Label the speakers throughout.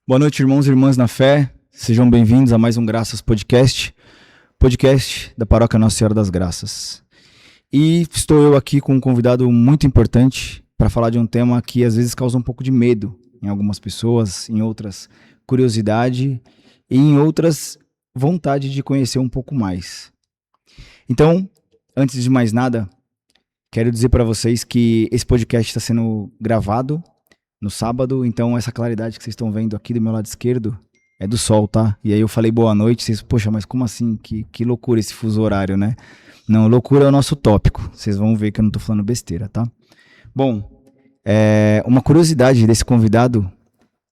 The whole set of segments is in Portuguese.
Speaker 1: Boa noite, irmãos e irmãs na fé. Sejam bem-vindos a mais um Graças Podcast, podcast da Paróquia Nossa Senhora das Graças. E estou eu aqui com um convidado muito importante para falar de um tema que às vezes causa um pouco de medo em algumas pessoas, em outras curiosidade e em outras vontade de conhecer um pouco mais. Então, antes de mais nada, quero dizer para vocês que esse podcast está sendo gravado no sábado, então essa claridade que vocês estão vendo aqui do meu lado esquerdo é do sol, tá? E aí eu falei boa noite, vocês, poxa, mas como assim? Que loucura esse fuso horário, né? Não, loucura é o nosso tópico, vocês vão ver que eu não tô falando besteira, tá? Bom, uma curiosidade desse convidado,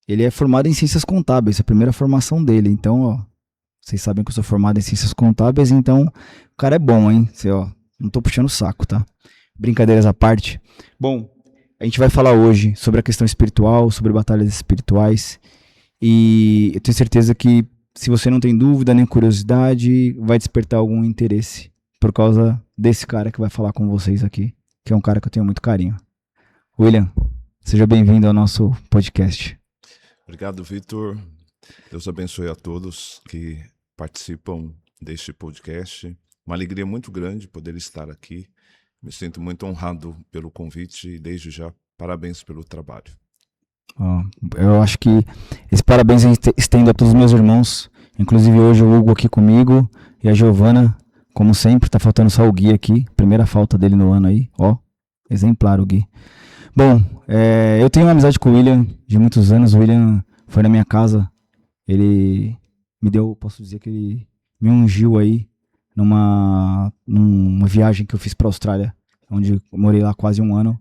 Speaker 1: ele é formado em Ciências Contábeis, a primeira formação dele, então, ó, vocês sabem que eu sou formado em Ciências Contábeis, então o cara é bom, hein? Você, ó, não tô puxando o saco, tá? Brincadeiras à parte. Bom, a gente vai falar hoje sobre a questão espiritual, sobre batalhas espirituais. E eu tenho certeza que, se você não tem dúvida nem curiosidade, vai despertar algum interesse por causa desse cara que vai falar com vocês aqui, que é um cara que eu tenho muito carinho. William, seja bem-vindo ao nosso podcast.
Speaker 2: Obrigado, Vitor. Deus abençoe a todos que participam deste podcast. Uma alegria muito grande poder estar aqui. Me sinto muito honrado pelo convite e, desde já, parabéns pelo trabalho.
Speaker 1: Eu acho que esse parabéns eu estendo a todos os meus irmãos, inclusive hoje o Hugo aqui comigo e a Giovana, como sempre, tá faltando só o Gui aqui, primeira falta dele no ano aí, ó, exemplar o Gui. Bom, eu tenho uma amizade com o William de muitos anos. O William foi na minha casa, ele me deu, posso dizer que ele me ungiu aí numa viagem que eu fiz para a Austrália, onde eu morei lá quase um ano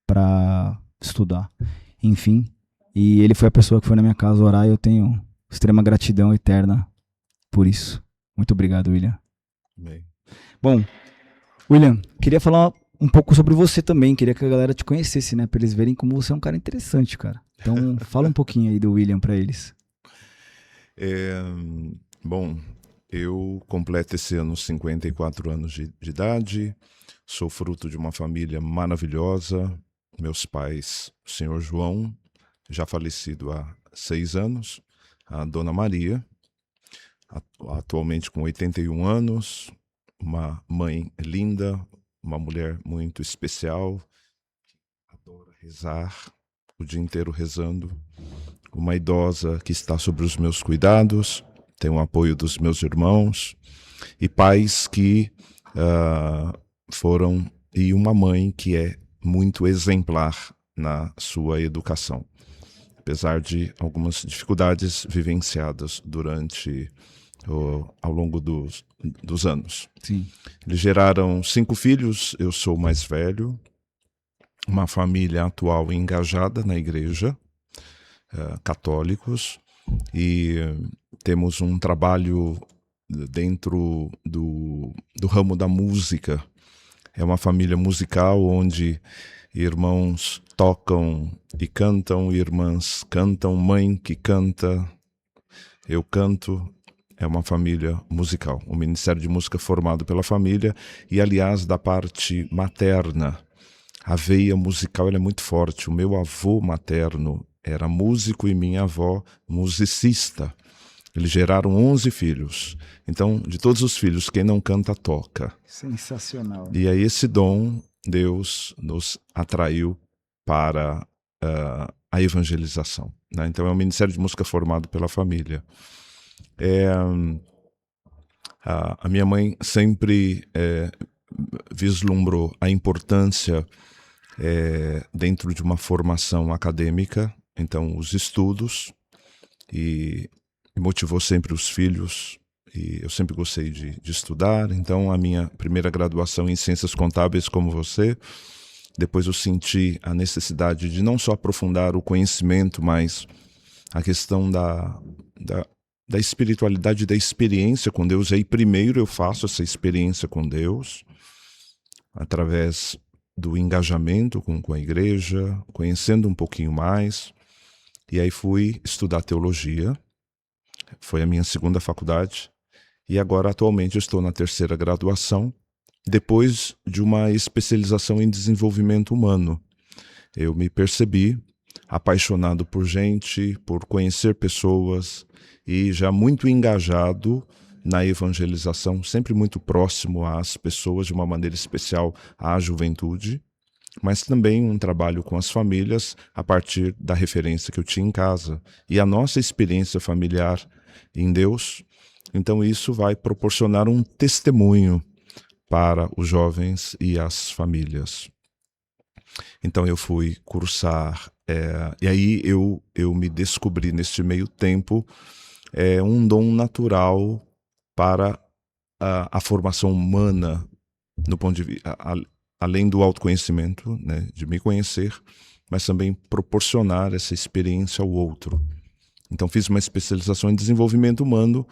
Speaker 1: para estudar, enfim, e ele foi a pessoa que foi na minha casa orar e eu tenho extrema gratidão eterna por isso. Muito obrigado, William.
Speaker 2: Bem.
Speaker 1: Bom, William, queria falar um pouco sobre você também, queria que a galera te conhecesse, né, para eles verem como você é um cara interessante, cara. Então, fala um pouquinho aí do William para eles.
Speaker 2: Bom, eu completo esse ano 54 anos de idade, sou fruto de uma família maravilhosa. Meus pais, o senhor João, já falecido há 6 anos, a dona Maria, atualmente com 81 anos, uma mãe linda, uma mulher muito especial, adora rezar, o dia inteiro rezando, uma idosa que está sob os meus cuidados, tem o apoio dos meus irmãos, e pais que foram, e uma mãe que é muito exemplar na sua educação, apesar de algumas dificuldades vivenciadas durante ao longo dos anos.
Speaker 1: Sim.
Speaker 2: Eles geraram 5 filhos, eu sou o mais velho, uma família atual engajada na igreja, católicos, e temos um trabalho dentro do ramo da música. É uma família musical onde irmãos tocam e cantam, irmãs cantam, mãe que canta, eu canto. É uma família musical, um ministério de música formado pela família e, aliás, da parte materna. A veia musical ela é muito forte. O meu avô materno era músico e minha avó musicista. Eles geraram 11 filhos. Então, de todos os filhos, quem não canta, toca.
Speaker 1: Sensacional.
Speaker 2: E aí esse dom, Deus nos atraiu para a evangelização, né? Então é um ministério de música formado pela família. A minha mãe sempre vislumbrou a importância dentro de uma formação acadêmica, então os estudos, e motivou sempre os filhos, e eu sempre gostei de estudar. Então a minha primeira graduação em Ciências Contábeis, como você, depois eu senti a necessidade de não só aprofundar o conhecimento, mas a questão da espiritualidade, da experiência com Deus. E aí primeiro eu faço essa experiência com Deus através do engajamento com a igreja, conhecendo um pouquinho mais, e aí fui estudar teologia. Foi a minha segunda faculdade, e agora atualmente eu estou na 3ª graduação, depois de uma especialização em desenvolvimento humano. Eu me percebi apaixonado por gente, por conhecer pessoas e já muito engajado na evangelização, sempre muito próximo às pessoas, de uma maneira especial à juventude, mas também um trabalho com as famílias a partir da referência que eu tinha em casa e a nossa experiência familiar em Deus. Então isso vai proporcionar um testemunho para os jovens e as famílias. Então eu fui cursar, e aí eu me descobri neste meio tempo um dom natural para a formação humana, no ponto de vista, além do autoconhecimento, né, de me conhecer, mas também proporcionar essa experiência ao outro. Então fiz uma especialização em desenvolvimento humano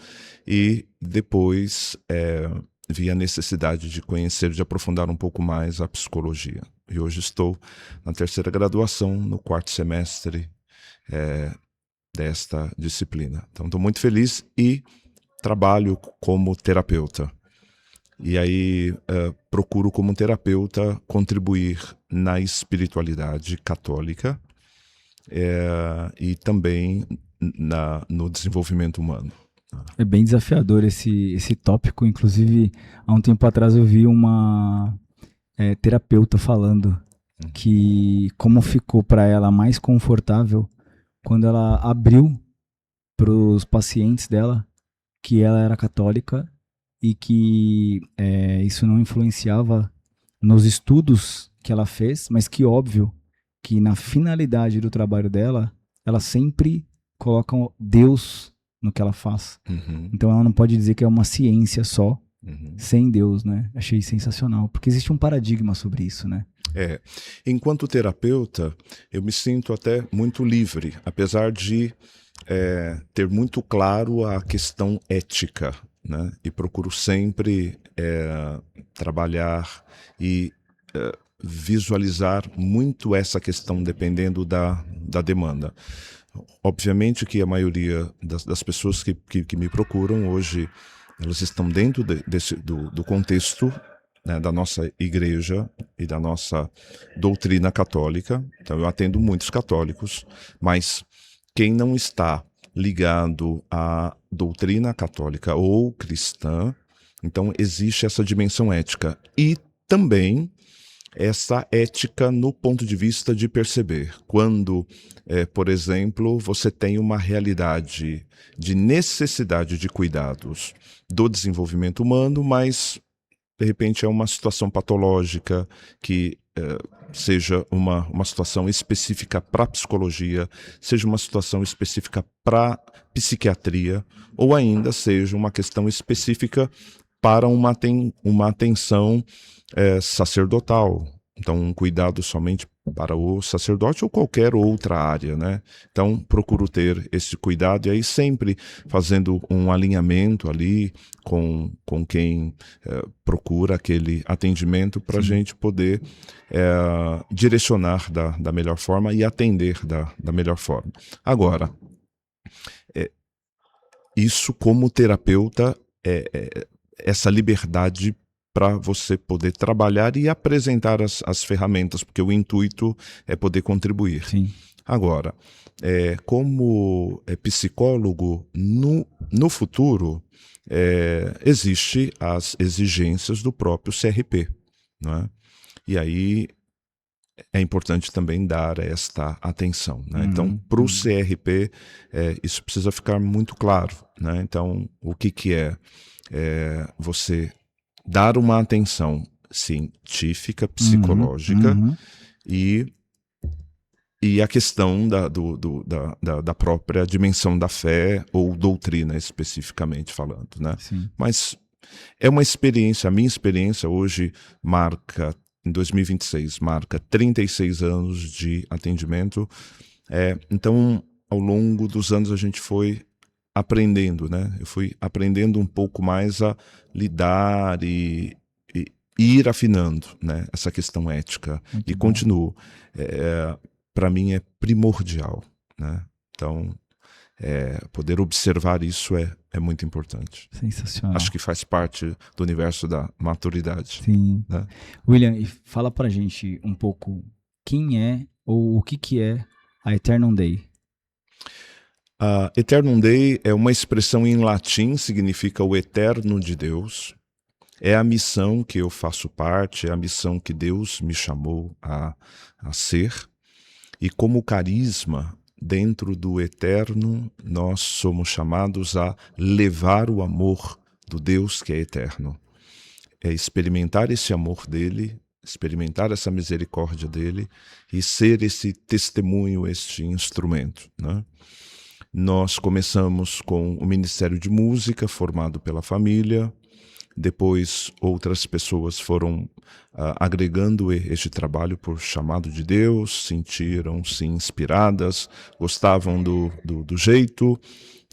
Speaker 2: e depois vi a necessidade de conhecer, de aprofundar um pouco mais a psicologia. E hoje estou na 3ª graduação, no 4º semestre desta disciplina. Então estou muito feliz e trabalho como terapeuta. E aí procuro como terapeuta contribuir na espiritualidade católica e também no desenvolvimento humano.
Speaker 1: É bem desafiador esse tópico. Inclusive, há um tempo atrás eu vi uma terapeuta falando que como ficou para ela mais confortável quando ela abriu para os pacientes dela que ela era católica e que isso não influenciava nos estudos que ela fez, mas que óbvio que na finalidade do trabalho dela, ela sempre coloca Deus no que ela faz.
Speaker 2: Uhum.
Speaker 1: Então ela não pode dizer que é uma ciência só,
Speaker 2: Uhum.
Speaker 1: sem Deus, né? Achei sensacional, porque existe um paradigma sobre isso, né?
Speaker 2: Enquanto terapeuta, eu me sinto até muito livre, apesar de ter muito claro a questão ética, né? E procuro sempre trabalhar e visualizar muito essa questão dependendo da demanda. Obviamente que a maioria das pessoas que me procuram hoje, elas estão dentro do contexto, né, da nossa igreja e da nossa doutrina católica. Então eu atendo muitos católicos, mas quem não está ligado à doutrina católica ou cristã, então existe essa dimensão ética. E também essa ética no ponto de vista de perceber. Quando, por exemplo, você tem uma realidade de necessidade de cuidados do desenvolvimento humano, mas, de repente, é uma situação patológica que seja uma situação específica para a psicologia, seja uma situação específica para psiquiatria, ou ainda seja uma questão específica para uma atenção sacerdotal. Então, um cuidado somente para o sacerdote ou qualquer outra área, né? Então, procuro ter esse cuidado e aí sempre fazendo um alinhamento ali com quem procura aquele atendimento para a gente poder direcionar da melhor forma e atender da melhor forma. Agora, isso como terapeuta, essa liberdade para você poder trabalhar e apresentar as ferramentas, porque o intuito é poder contribuir.
Speaker 1: Sim.
Speaker 2: Agora, como psicólogo, no futuro, existe as exigências do próprio CRP, não é? E aí é importante também dar esta atenção, né? Então, para o CRP, isso precisa ficar muito claro, né? Então, o que é você dar uma atenção científica, psicológica e a questão da própria dimensão da fé ou doutrina, especificamente falando, né?
Speaker 1: Sim.
Speaker 2: Mas é uma experiência, a minha experiência hoje marca, em 2026, marca 36 anos de atendimento. Então, ao longo dos anos a gente foi aprendendo, né? Eu fui aprendendo um pouco mais a lidar e ir afinando, né? Essa questão ética.
Speaker 1: Muito
Speaker 2: e
Speaker 1: bom.
Speaker 2: continuo. Para mim é primordial, né? Então, poder observar isso é muito importante.
Speaker 1: Sensacional.
Speaker 2: Acho que faz parte do universo da maturidade.
Speaker 1: Sim.
Speaker 2: Né?
Speaker 1: William, e fala pra gente um pouco quem é ou o que é a Aeternum Dei?
Speaker 2: A Aeternum Dei é uma expressão em latim, significa o eterno de Deus. É a missão que eu faço parte, é a missão que Deus me chamou a ser. E como carisma, dentro do eterno, nós somos chamados a levar o amor do Deus que é eterno. É experimentar esse amor dele, experimentar essa misericórdia dele e ser esse testemunho, este instrumento, né? Nós começamos com o Ministério de Música, formado pela família. Depois, outras pessoas foram agregando este trabalho por chamado de Deus, sentiram-se inspiradas, gostavam do jeito,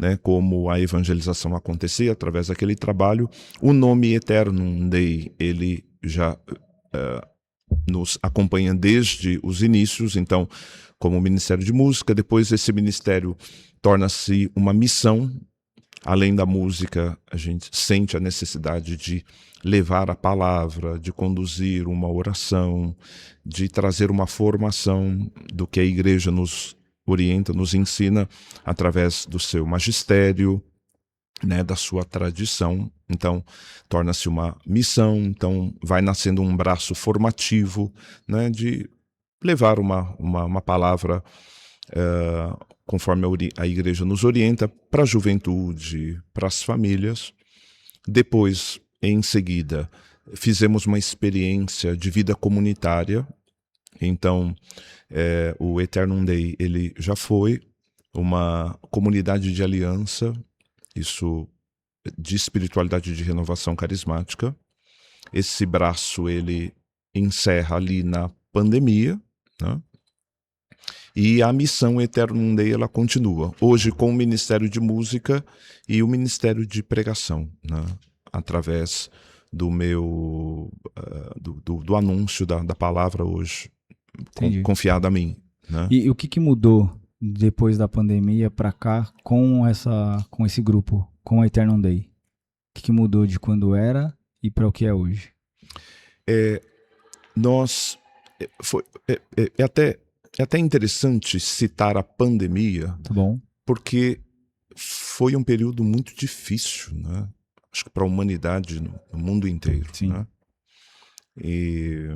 Speaker 2: né, como a evangelização acontecia através daquele trabalho. O nome Aeternum Dei, ele já nos acompanha desde os inícios, então, como Ministério de Música. Depois esse ministério torna-se uma missão. Além da música, a gente sente a necessidade de levar a palavra, de conduzir uma oração, de trazer uma formação do que a igreja nos orienta, nos ensina através do seu magistério, né, da sua tradição. Então, torna-se uma missão, então vai nascendo um braço formativo, né, de levar uma palavra conforme a igreja nos orienta, para a juventude, para as famílias. Depois, em seguida, fizemos uma experiência de vida comunitária. Então, o Aeternum Dei, ele já foi uma comunidade de aliança, isso de espiritualidade de renovação carismática. Esse braço, ele encerra ali na pandemia, né? E a missão Aeternum Dei, ela continua, hoje com o Ministério de Música e o Ministério de Pregação, né? Através do meu do anúncio da palavra hoje, confiada a mim, né?
Speaker 1: E o que mudou depois da pandemia para cá com esse grupo, com a Aeternum Dei? O que mudou de quando era e para o que é hoje?
Speaker 2: É até interessante citar a pandemia,
Speaker 1: tá bom,
Speaker 2: porque foi um período muito difícil, né? Acho que para a humanidade no mundo inteiro.
Speaker 1: Sim.
Speaker 2: Né? E,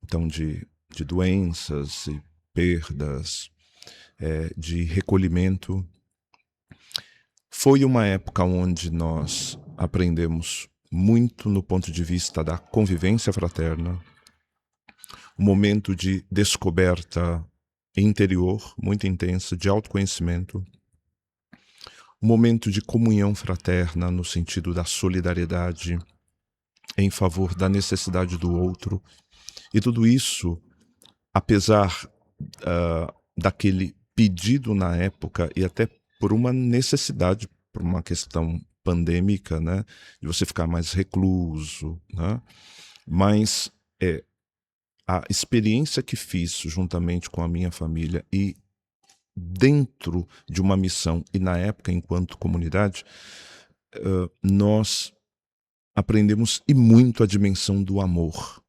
Speaker 2: então, de doenças e perdas, de recolhimento. Foi uma época onde nós aprendemos muito no ponto de vista da convivência fraterna, um momento de descoberta interior muito intensa, de autoconhecimento, um momento de comunhão fraterna no sentido da solidariedade em favor da necessidade do outro. E tudo isso, apesar daquele pedido na época e até por uma necessidade, por uma questão pandêmica, né, de você ficar mais recluso, né, mas a experiência que fiz juntamente com a minha família e dentro de uma missão e na época enquanto comunidade, nós aprendemos e muito a dimensão do amor.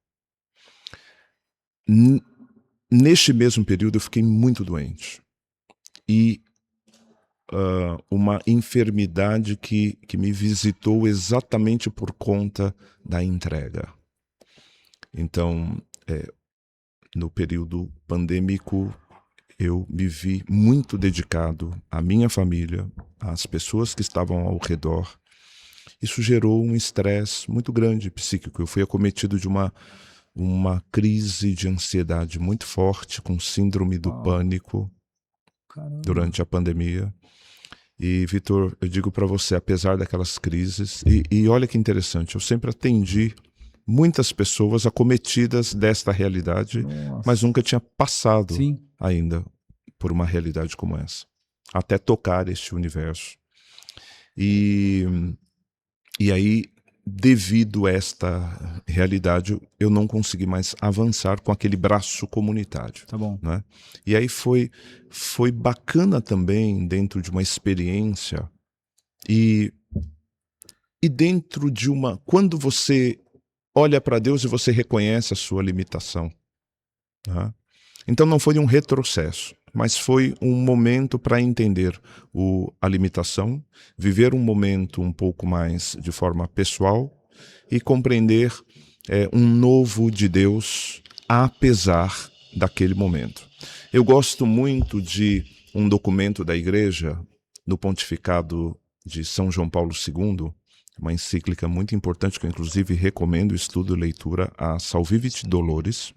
Speaker 2: Neste mesmo período eu fiquei muito doente e uma enfermidade que me visitou exatamente por conta da entrega. Então, no período pandêmico, eu me vi muito dedicado à minha família, às pessoas que estavam ao redor. Isso gerou um estresse muito grande psíquico. Eu fui acometido de uma crise de ansiedade muito forte, com síndrome do pânico. Caramba. Durante a pandemia. E, Vitor, eu digo para você, apesar daquelas crises, e olha que interessante, eu sempre atendi muitas pessoas acometidas desta realidade, mas nunca tinha passado ainda por uma realidade como essa, até tocar este universo. E aí, devido a esta realidade, eu não consegui mais avançar com aquele braço comunitário.
Speaker 1: Tá bom.
Speaker 2: Né? E aí foi bacana também, dentro de uma experiência, e dentro de quando você olha para Deus e você reconhece a sua limitação. Né? Então não foi um retrocesso, mas foi um momento para entender a limitação, viver um momento um pouco mais de forma pessoal e compreender um novo de Deus, apesar daquele momento. Eu gosto muito de um documento da Igreja, no pontificado de São João Paulo II, uma encíclica muito importante, que eu inclusive recomendo o estudo e leitura, a Salvivit Doloris,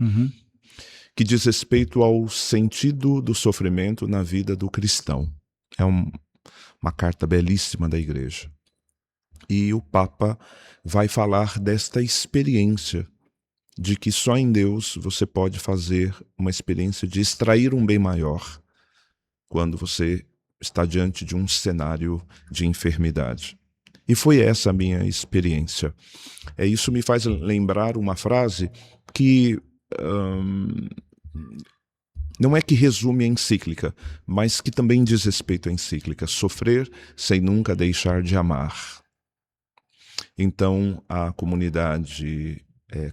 Speaker 2: que diz respeito ao sentido do sofrimento na vida do cristão. É uma carta belíssima da Igreja. E o Papa vai falar desta experiência de que só em Deus você pode fazer uma experiência de extrair um bem maior quando você está diante de um cenário de enfermidade. E foi essa a minha experiência. Isso me faz lembrar uma frase que não é que resume a encíclica, mas que também diz respeito à encíclica: sofrer sem nunca deixar de amar. Então, a comunidade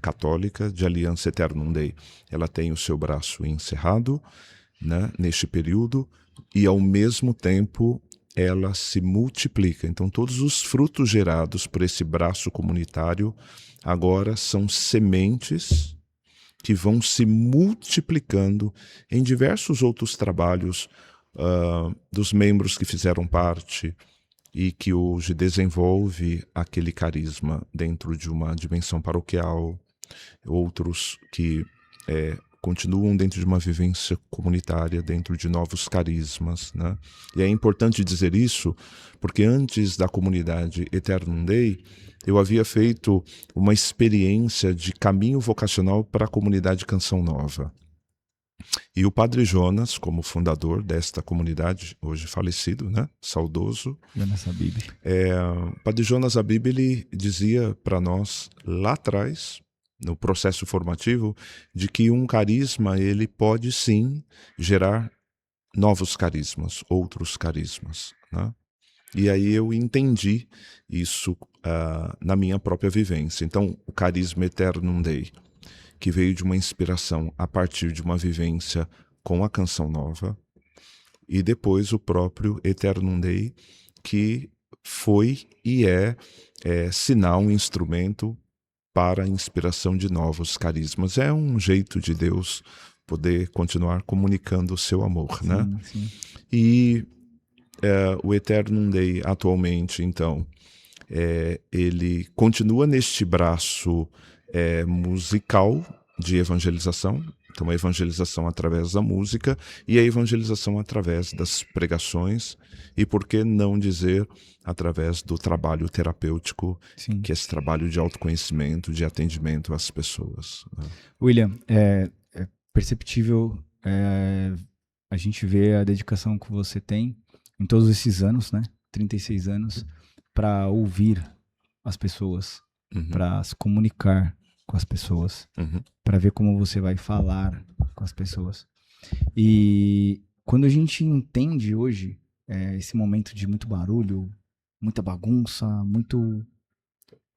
Speaker 2: católica de Aliança Aeternum Dei, ela tem o seu braço encerrado, né, neste período, e ao mesmo tempo ela se multiplica. Então, todos os frutos gerados por esse braço comunitário agora são sementes que vão se multiplicando em diversos outros trabalhos dos membros que fizeram parte e que hoje desenvolve aquele carisma dentro de uma dimensão paroquial, outros que continuam dentro de uma vivência comunitária, dentro de novos carismas, né? E é importante dizer isso, porque antes da comunidade Aeternum Dei, eu havia feito uma experiência de caminho vocacional para a comunidade Canção Nova. E o Padre Jonas, como fundador desta comunidade, hoje falecido, né? Saudoso.
Speaker 1: Jonas Abib.
Speaker 2: O Padre Jonas Abib, ele dizia para nós lá atrás, no processo formativo, de que um carisma ele pode sim gerar novos carismas, outros carismas, né? E aí eu entendi isso na minha própria vivência. Então, o carisma Aeternum Dei, que veio de uma inspiração a partir de uma vivência com a Canção Nova, e depois o próprio Aeternum Dei, que foi e é sinal, um instrumento para a inspiração de novos carismas. É um jeito de Deus poder continuar comunicando o seu amor,
Speaker 1: Sim,
Speaker 2: né?
Speaker 1: sim.
Speaker 2: E o Aeternum Dei atualmente, então, ele continua neste braço musical de evangelização. Então, a evangelização através da música e a evangelização através das pregações e, por que não dizer, através do trabalho terapêutico,
Speaker 1: Sim.
Speaker 2: que é esse trabalho de autoconhecimento, de atendimento às pessoas, né?
Speaker 1: William, é perceptível a gente vê a dedicação que você tem em todos esses anos, né? 36 anos, para ouvir as pessoas, para se comunicar com as pessoas, para ver como você vai falar com as pessoas. E quando a gente entende hoje esse momento de muito barulho, muita bagunça, muito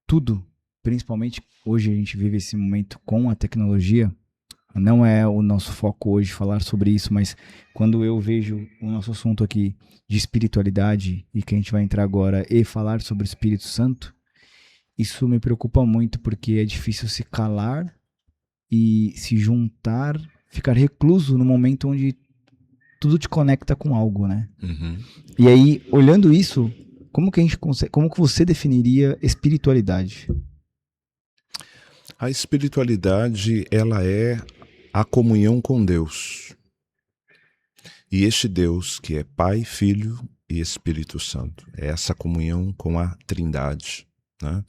Speaker 1: tudo, principalmente hoje a gente vive esse momento com a tecnologia. Não é o nosso foco hoje falar sobre isso, mas quando eu vejo o nosso assunto aqui de espiritualidade e que a gente vai entrar agora e falar sobre o Espírito Santo, isso me preocupa muito, porque é difícil se calar e se juntar, ficar recluso no momento onde tudo te conecta com algo, né? E aí, olhando isso, como que você definiria espiritualidade?
Speaker 2: A espiritualidade, ela é a comunhão com Deus. E este Deus que é Pai, Filho e Espírito Santo. É essa comunhão com a Trindade, né?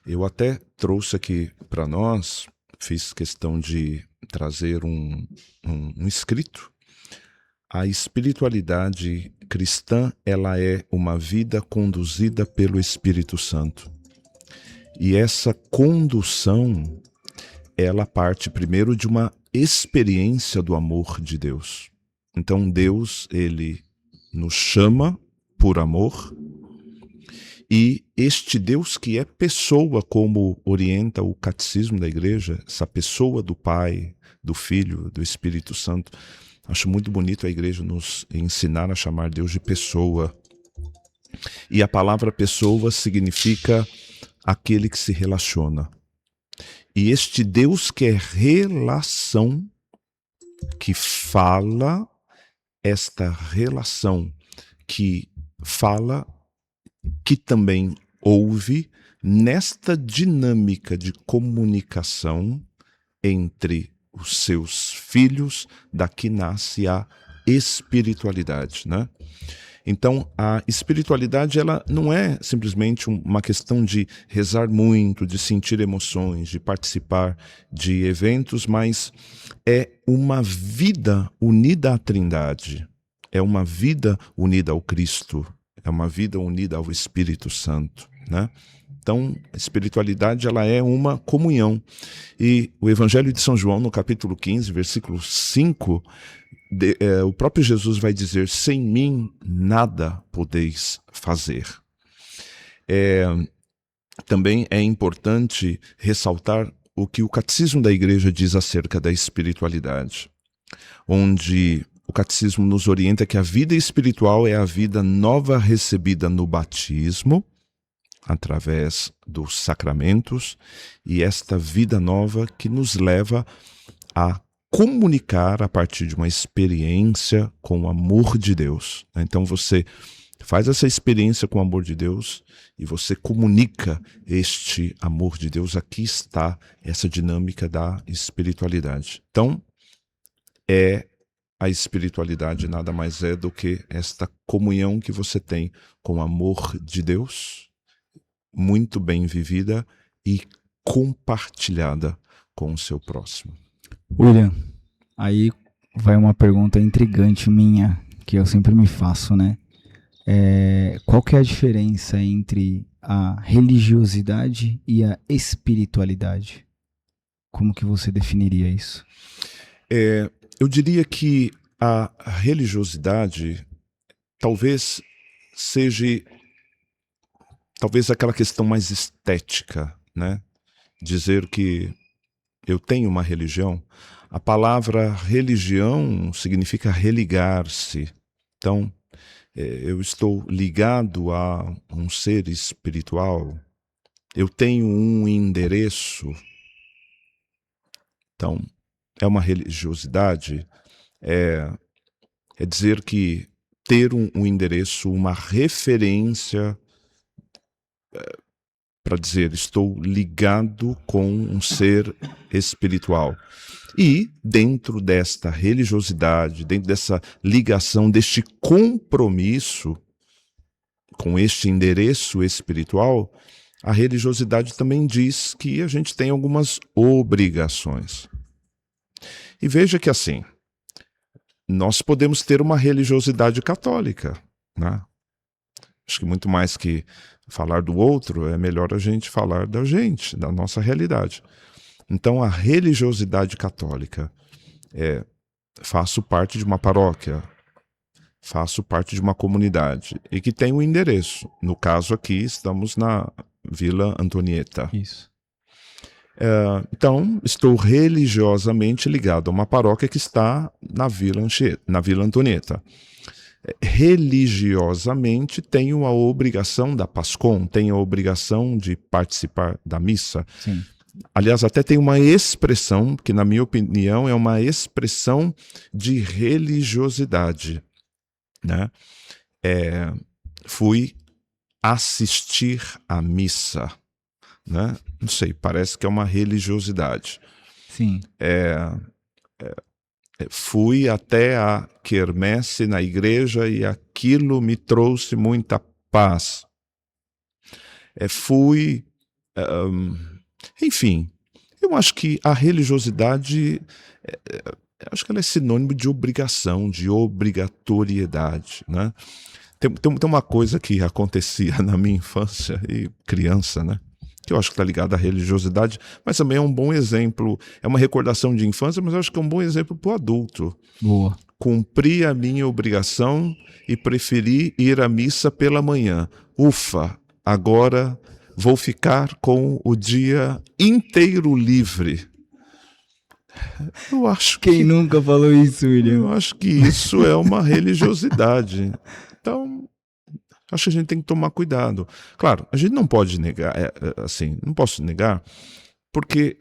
Speaker 2: Eu até trouxe aqui para nós, fiz questão de trazer um escrito. A espiritualidade cristã, ela é uma vida conduzida pelo Espírito Santo. E essa condução, ela parte primeiro de uma experiência do amor de Deus. Então Deus, ele nos chama por amor, e este Deus que é pessoa, como orienta o catecismo da igreja, essa pessoa do Pai, do Filho, do Espírito Santo, Acho muito bonito a igreja nos ensinar a chamar Deus de pessoa. E a palavra pessoa significa aquele que se relaciona. E este Deus que é relação, que fala, esta relação que fala, que também ouve, nesta dinâmica de comunicação entre os seus filhos, daqui nasce a espiritualidade, né? Então, a espiritualidade, ela não é simplesmente uma questão de rezar muito, de sentir emoções, de participar de eventos, mas é uma vida unida à Trindade, é uma vida unida ao Cristo, é uma vida unida ao Espírito Santo, né? Então, a espiritualidade, ela é uma comunhão. E o Evangelho de São João, no capítulo 15, versículo 5, o próprio Jesus vai dizer: sem mim nada podeis fazer. Também é importante ressaltar o que o Catecismo da Igreja diz acerca da espiritualidade, onde o Catecismo nos orienta que a vida espiritual é a vida nova recebida no batismo, através dos sacramentos, e esta vida nova que nos leva a comunicar a partir de uma experiência com o amor de Deus. Então você faz essa experiência com o amor de Deus e você comunica este amor de Deus. Aqui está essa dinâmica da espiritualidade. Então, a espiritualidade nada mais é do que esta comunhão que você tem com o amor de Deus, muito bem vivida e compartilhada com o seu próximo.
Speaker 1: William, aí vai uma pergunta intrigante minha, que eu sempre me faço, né? Qual que é a diferença entre a religiosidade e a espiritualidade? Como que você definiria isso?
Speaker 2: Eu diria que a religiosidade talvez seja aquela questão mais estética, né? Dizer que eu tenho uma religião. A palavra religião significa religar-se. Então, eu estou ligado a um ser espiritual. Eu tenho um endereço. Então, é uma religiosidade. É dizer que ter um endereço, uma referência, para dizer, estou ligado com um ser espiritual. E dentro desta religiosidade, dentro dessa ligação, deste compromisso com este endereço espiritual, a religiosidade também diz que a gente tem algumas obrigações. E veja que assim, nós podemos ter uma religiosidade católica, né? Acho que muito mais que falar do outro, é melhor a gente falar da gente, da nossa realidade. Então, a religiosidade católica faço parte de uma paróquia, faço parte de uma comunidade e que tem um endereço. No caso aqui, estamos na Vila Antonieta.
Speaker 1: Isso.
Speaker 2: Então, estou religiosamente ligado a uma paróquia que está na Vila Antonieta. Religiosamente tenho a obrigação da Pascom, tenho a obrigação de participar da missa.
Speaker 1: Sim.
Speaker 2: Aliás, até tem uma expressão, que na minha opinião é uma expressão de religiosidade, né? Fui assistir à missa, né? Não sei, parece que é uma religiosidade.
Speaker 1: Sim.
Speaker 2: Fui até a quermesse na igreja e aquilo me trouxe muita paz. Enfim, eu acho que a religiosidade, acho que ela é sinônimo de obrigação, de obrigatoriedade, né? Tem uma coisa que acontecia na minha infância e criança, né? Que eu acho que está ligado à religiosidade, mas também é um bom exemplo, é uma recordação de infância, mas eu acho que é um bom exemplo para o adulto.
Speaker 1: Boa.
Speaker 2: Cumpri a minha obrigação e preferi ir à missa pela manhã. Ufa, agora vou ficar com o dia inteiro livre. Eu acho
Speaker 1: Quem nunca falou isso, William?
Speaker 2: Eu acho que isso é uma religiosidade. Então, acho que a gente tem que tomar cuidado. Claro, a gente não pode negar, assim, não posso negar, porque,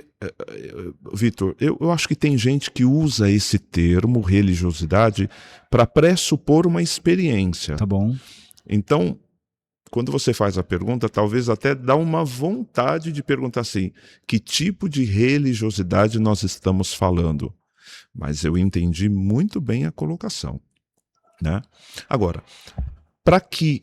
Speaker 2: Vitor, eu acho que tem gente que usa esse termo, religiosidade, para pressupor uma experiência.
Speaker 1: Tá bom.
Speaker 2: Então, quando você faz a pergunta, talvez até dá uma vontade de perguntar assim, que tipo de religiosidade nós estamos falando? Mas eu entendi muito bem a colocação, né? Agora, para que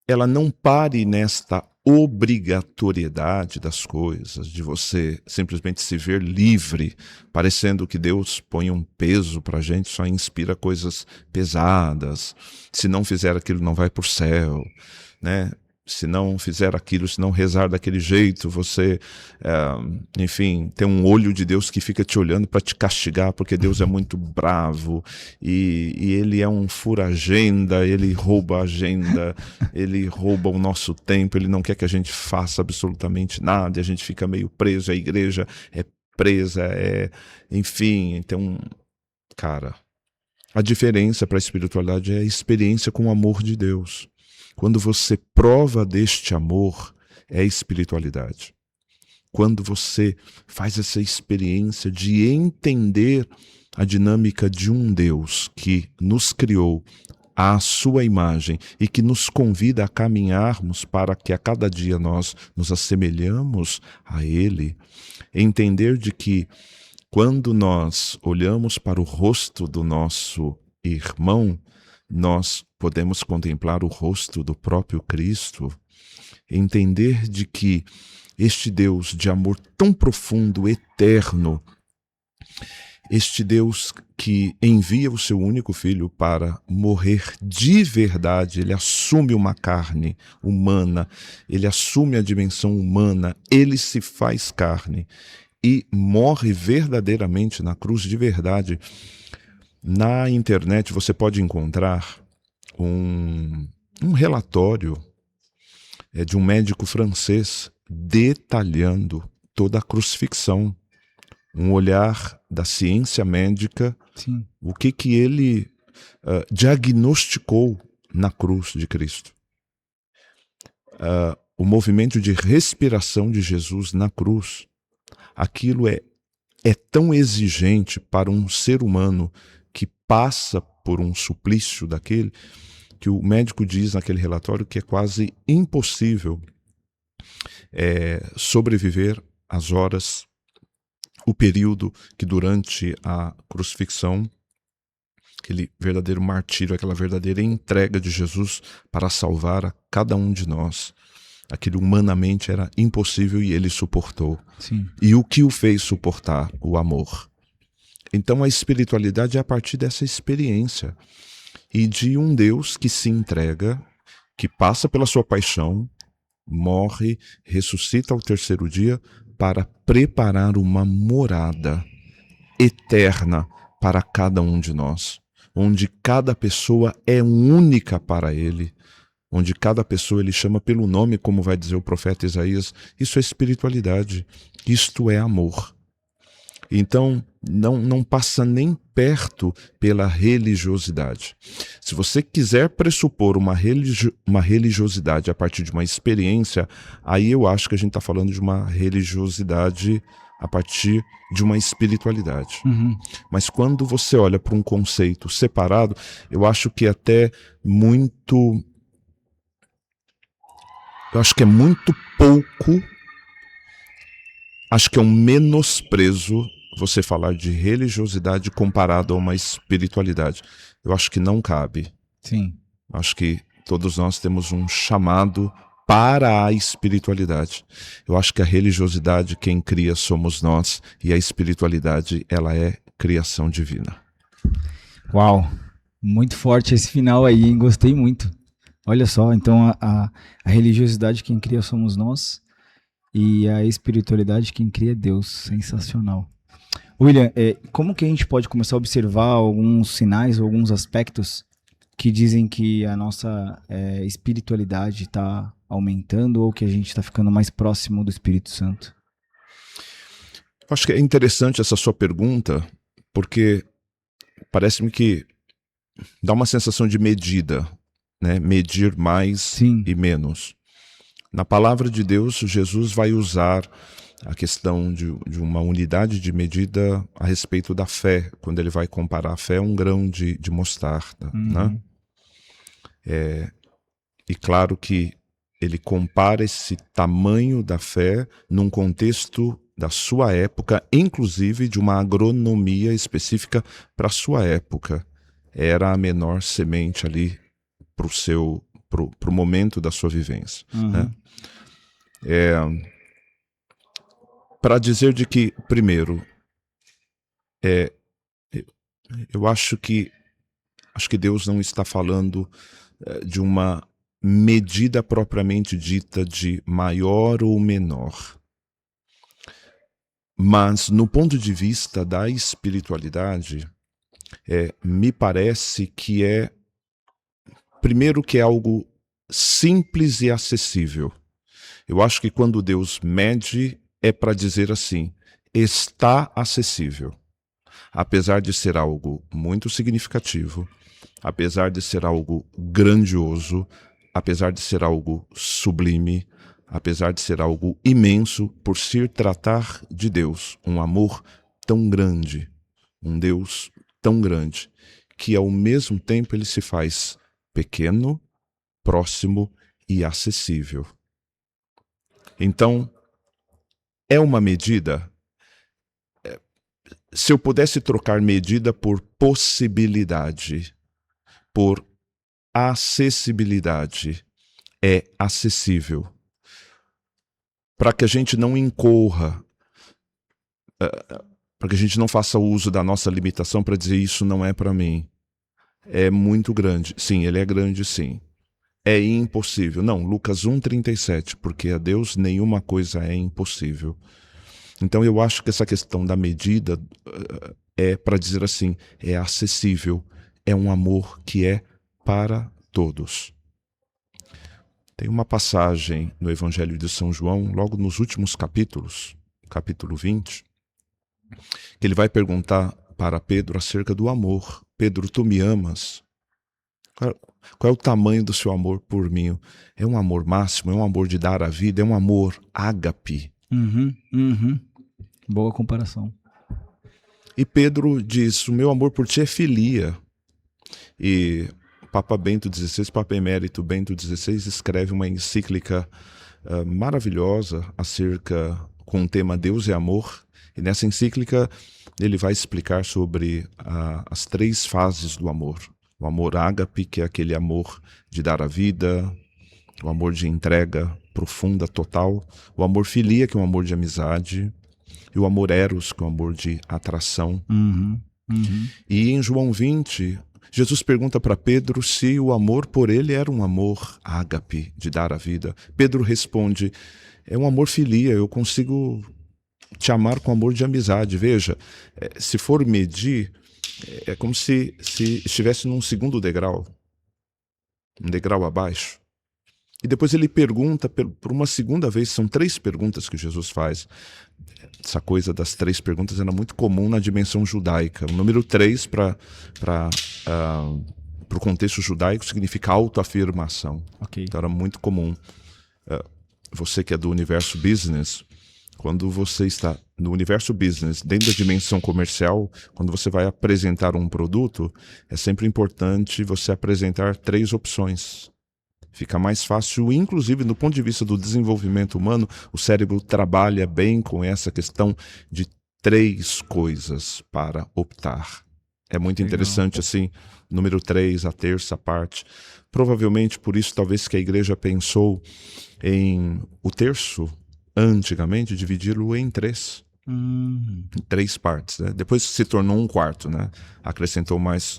Speaker 2: ela não pare nesta obrigatoriedade das coisas, de você simplesmente se ver livre, parecendo que Deus põe um peso para a gente, só inspira coisas pesadas, se não fizer aquilo não vai para o céu, né? Se não fizer aquilo, se não rezar daquele jeito, você, enfim, tem um olho de Deus que fica te olhando para te castigar, porque Deus é muito bravo e ele é um fura-agenda, ele rouba a agenda, ele rouba o nosso tempo, ele não quer que a gente faça absolutamente nada, e a gente fica meio preso, a igreja é presa, enfim, então, cara, a diferença para a espiritualidade é a experiência com o amor de Deus. Quando você prova deste amor, é espiritualidade. Quando você faz essa experiência de entender a dinâmica de um Deus que nos criou à sua imagem e que nos convida a caminharmos para que a cada dia nós nos assemelhamos a Ele, entender de que quando nós olhamos para o rosto do nosso irmão, nós podemos contemplar o rosto do próprio Cristo, entender de que este Deus de amor tão profundo, eterno, este Deus que envia o seu único filho para morrer de verdade, ele assume uma carne humana, ele assume a dimensão humana, ele se faz carne e morre verdadeiramente na cruz de verdade. Na internet você pode encontrar um relatório de um médico francês detalhando toda a crucifixão, um olhar da ciência médica,
Speaker 1: Sim.
Speaker 2: o que ele diagnosticou na cruz de Cristo. O movimento de respiração de Jesus na cruz, aquilo é tão exigente para um ser humano que passa por um suplício daquele, que o médico diz naquele relatório que é quase impossível sobreviver às horas, o período que durante a crucifixão, aquele verdadeiro martírio, aquela verdadeira entrega de Jesus para salvar a cada um de nós. Aquilo humanamente era impossível e ele suportou.
Speaker 1: Sim.
Speaker 2: E o que o fez suportar? O amor. Então a espiritualidade é a partir dessa experiência e de um Deus que se entrega, que passa pela sua paixão, morre, ressuscita ao terceiro dia para preparar uma morada eterna para cada um de nós, onde cada pessoa é única para ele, onde cada pessoa ele chama pelo nome, como vai dizer o profeta Isaías. Isso é espiritualidade, isto é amor. Então, não passa nem perto pela religiosidade. Se você quiser pressupor uma religiosidade a partir de uma experiência, aí eu acho que a gente está falando de uma religiosidade a partir de uma espiritualidade.
Speaker 1: Uhum.
Speaker 2: Mas quando você olha para um conceito separado, eu acho que até muito... Eu acho que é muito pouco, acho que é um menosprezo você falar de religiosidade comparado a uma espiritualidade. Eu acho que não cabe.
Speaker 1: Sim.
Speaker 2: Acho que todos nós temos um chamado para a espiritualidade. Eu acho que a religiosidade, quem cria somos nós, e a espiritualidade, ela é criação divina.
Speaker 1: Uau, muito forte esse final aí, hein? Gostei muito. Olha só, então a religiosidade quem cria somos nós e a espiritualidade quem cria é Deus. Sensacional. William, como que a gente pode começar a observar alguns sinais, alguns aspectos que dizem que a nossa espiritualidade está aumentando ou que a gente está ficando mais próximo do Espírito Santo?
Speaker 2: Acho que é interessante essa sua pergunta, porque parece-me que dá uma sensação de medida, né? Medir mais
Speaker 1: Sim.
Speaker 2: e menos. Na palavra de Deus, Jesus vai usar a questão de uma unidade de medida a respeito da fé, quando ele vai comparar a fé a um grão de mostarda. Né? E claro que ele compara esse tamanho da fé num contexto da sua época, inclusive de uma agronomia específica para a sua época. Era a menor semente ali para o momento da sua vivência. Né? Para dizer de que, primeiro, eu acho que Deus não está falando de uma medida propriamente dita de maior ou menor. Mas, no ponto de vista da espiritualidade, me parece que primeiro que é algo simples e acessível. Eu acho que quando Deus mede, é para dizer assim, está acessível. Apesar de ser algo muito significativo, apesar de ser algo grandioso, apesar de ser algo sublime, apesar de ser algo imenso, por se tratar de Deus, um amor tão grande, um Deus tão grande, que ao mesmo tempo ele se faz pequeno, próximo e acessível. Então, é uma medida. Se eu pudesse trocar medida por possibilidade, por acessibilidade, é acessível. Para que a gente não incorra, para que a gente não faça uso da nossa limitação para dizer isso não é para mim. É muito grande. Sim, ele é grande, sim. É impossível. Não, Lucas 1,37, porque a Deus nenhuma coisa é impossível. Então eu acho que essa questão da medida é para dizer assim, é acessível, é um amor que é para todos. Tem uma passagem no Evangelho de São João, logo nos últimos capítulos, capítulo 20, que ele vai perguntar para Pedro acerca do amor. Pedro, tu me amas? Qual é o tamanho do seu amor por mim? É um amor máximo? É um amor de dar a vida? É um amor ágape?
Speaker 1: Boa comparação.
Speaker 2: E Pedro diz, o meu amor por ti é filia. E Papa Bento XVI, Papa Emérito Bento XVI, escreve uma encíclica maravilhosa com o tema Deus é Amor. E nessa encíclica ele vai explicar sobre as 3 fases do amor. O amor ágape, que é aquele amor de dar a vida, o amor de entrega profunda, total. O amor filia, que é um amor de amizade. E o amor eros, que é um amor de atração. E em João 20, Jesus pergunta para Pedro se o amor por ele era um amor ágape, de dar a vida. Pedro responde, é um amor filia, eu consigo te amar com amor de amizade. Veja, se for medir, é como se estivesse num segundo degrau, um degrau abaixo. E depois ele pergunta por uma segunda vez, são 3 perguntas que Jesus faz. Essa coisa das 3 perguntas era muito comum na dimensão judaica. O número 3 para o contexto judaico significa autoafirmação.
Speaker 1: Okay.
Speaker 2: Então era muito comum. Você que é do universo business, quando você está no universo business, dentro da dimensão comercial, quando você vai apresentar um produto, é sempre importante você apresentar 3 opções. Fica mais fácil, inclusive do ponto de vista do desenvolvimento humano, o cérebro trabalha bem com essa questão de 3 coisas para optar. É muito interessante, assim, número 3, a terça parte. Provavelmente por isso, talvez que a igreja pensou em o terço, antigamente, dividi-lo em 3. Em 3 partes, né? Depois se tornou um quarto, né? Acrescentou mais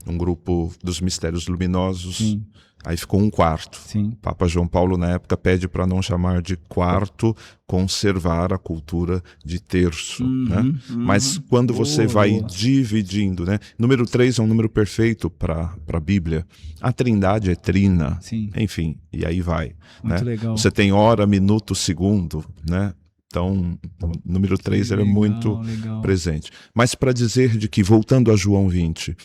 Speaker 2: um grupo dos mistérios luminosos.
Speaker 1: Sim.
Speaker 2: Aí ficou um quarto.
Speaker 1: Sim.
Speaker 2: Papa João Paulo, na época, pede para não chamar de quarto, conservar a cultura de terço. Né? Mas quando você vai dividindo, né? Número 3 é um número perfeito para a Bíblia. A Trindade é trina.
Speaker 1: Sim.
Speaker 2: Enfim, e aí vai.
Speaker 1: Muito
Speaker 2: né?
Speaker 1: legal.
Speaker 2: Você tem hora, minuto, segundo, né? Então, o número 3 era muito
Speaker 1: legal.
Speaker 2: presente. Mas para dizer de que, voltando a João 20,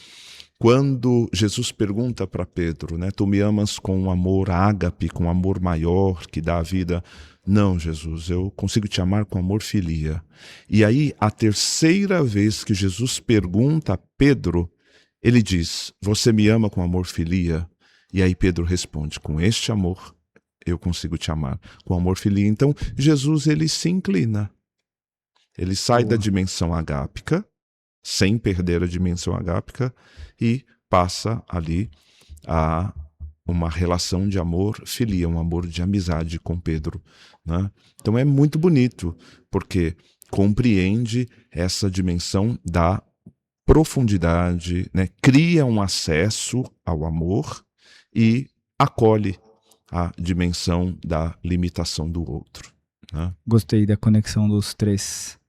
Speaker 2: quando Jesus pergunta para Pedro, né, tu me amas com um amor ágape, com um amor maior que dá a vida? Não, Jesus, eu consigo te amar com amor filia. E aí, a terceira vez que Jesus pergunta a Pedro, ele diz, você me ama com amor filia? E aí Pedro responde, com este amor eu consigo te amar com amor filia. Então, Jesus, ele se inclina. Ele sai da dimensão agápica, sem perder a dimensão agápica, e passa ali a uma relação de amor filia, um amor de amizade com Pedro, né? Então é muito bonito, porque compreende essa dimensão da profundidade, né? Cria um acesso ao amor e acolhe a dimensão da limitação do outro, né?
Speaker 1: Gostei da conexão dos três.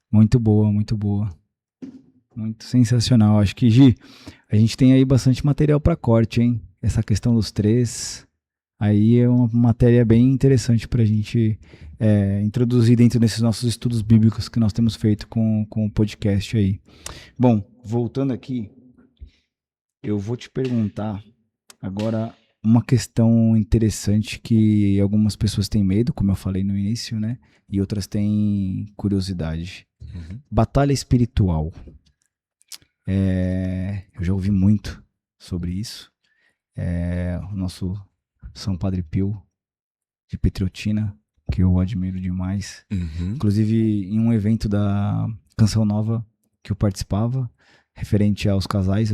Speaker 1: Muito boa, muito boa. Muito sensacional. Acho que, Gi, a gente tem aí bastante material para corte, hein? Essa questão dos três, aí é uma matéria bem interessante para a gente introduzir dentro desses nossos estudos bíblicos que nós temos feito com o podcast aí. Bom, voltando aqui, eu vou te perguntar agora uma questão interessante que algumas pessoas têm medo, como eu falei no início, né? E outras têm curiosidade. Batalha espiritual. Eu já ouvi muito sobre isso. O nosso São Padre Pio de Petriotina, que eu admiro demais. Inclusive, em um evento da Canção Nova que eu participava, referente aos casais,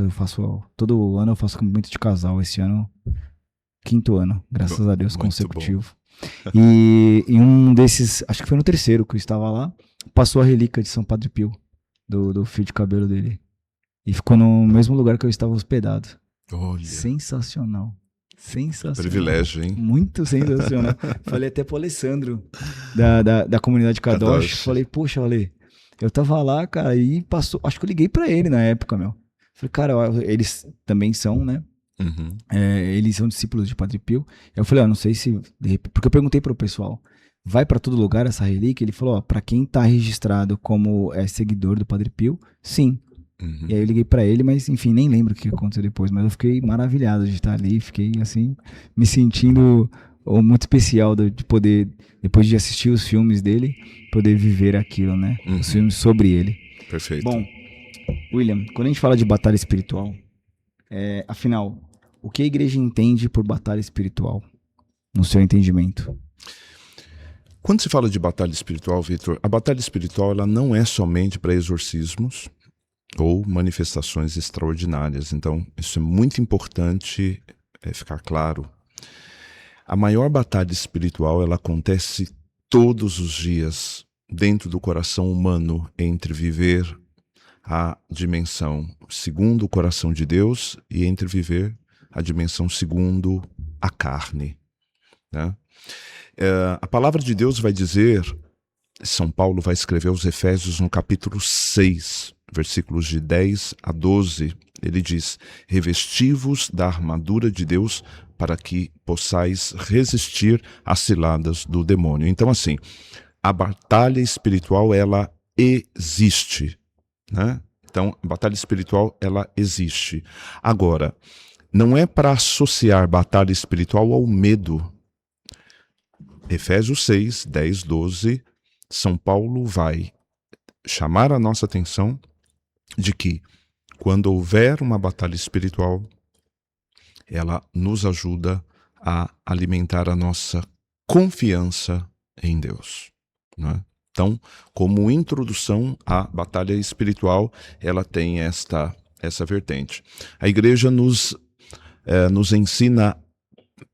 Speaker 1: todo ano eu faço campamento de casal. Esse ano, 5º ano, graças a Deus, consecutivo. E em um desses, acho que foi no 3º que eu estava lá, passou a relíquia de São Padre Pio, do fio de cabelo dele. E ficou no mesmo lugar que eu estava hospedado.
Speaker 2: Olha.
Speaker 1: Sensacional. Sensacional.
Speaker 2: Privilégio, hein?
Speaker 1: Muito sensacional. Falei até pro Alessandro, da comunidade Kadosh. Falei, poxa, Ale, eu tava lá, cara, e passou. Acho que eu liguei pra ele na época, meu. Falei, cara, eles também são, né? Eles são discípulos de Padre Pio. Eu falei, não sei se. Porque eu perguntei pro pessoal, vai pra todo lugar essa relíquia? Ele falou, pra quem tá registrado como seguidor do Padre Pio, sim. E aí eu liguei pra ele, mas enfim, nem lembro o que aconteceu depois, mas eu fiquei maravilhado de estar ali, fiquei assim, me sentindo muito especial de poder, depois de assistir os filmes dele, poder viver aquilo, né? Os filmes sobre ele.
Speaker 2: Perfeito.
Speaker 1: Bom, William, quando a gente fala de batalha espiritual, afinal, o que a igreja entende por batalha espiritual, no seu entendimento?
Speaker 2: Quando se fala de batalha espiritual, Vitor, a batalha espiritual ela não é somente para exorcismos ou manifestações extraordinárias. Então, isso é muito importante ficar claro. A maior batalha espiritual, ela acontece todos os dias dentro do coração humano, entre viver a dimensão segundo o coração de Deus e entre viver a dimensão segundo a carne, né? A palavra de Deus vai dizer, São Paulo vai escrever aos Efésios no capítulo 6, versículos de 10 a 12, ele diz, revesti-vos da armadura de Deus para que possais resistir às ciladas do demônio. Então, assim, a batalha espiritual, ela existe, né? Então, a batalha espiritual, ela existe. Agora, não é para associar batalha espiritual ao medo. Efésios 6, 10, 12, São Paulo vai chamar a nossa atenção de que, quando houver uma batalha espiritual, ela nos ajuda a alimentar a nossa confiança em Deus, né? Então, como introdução à batalha espiritual, ela tem essa vertente. A igreja nos ensina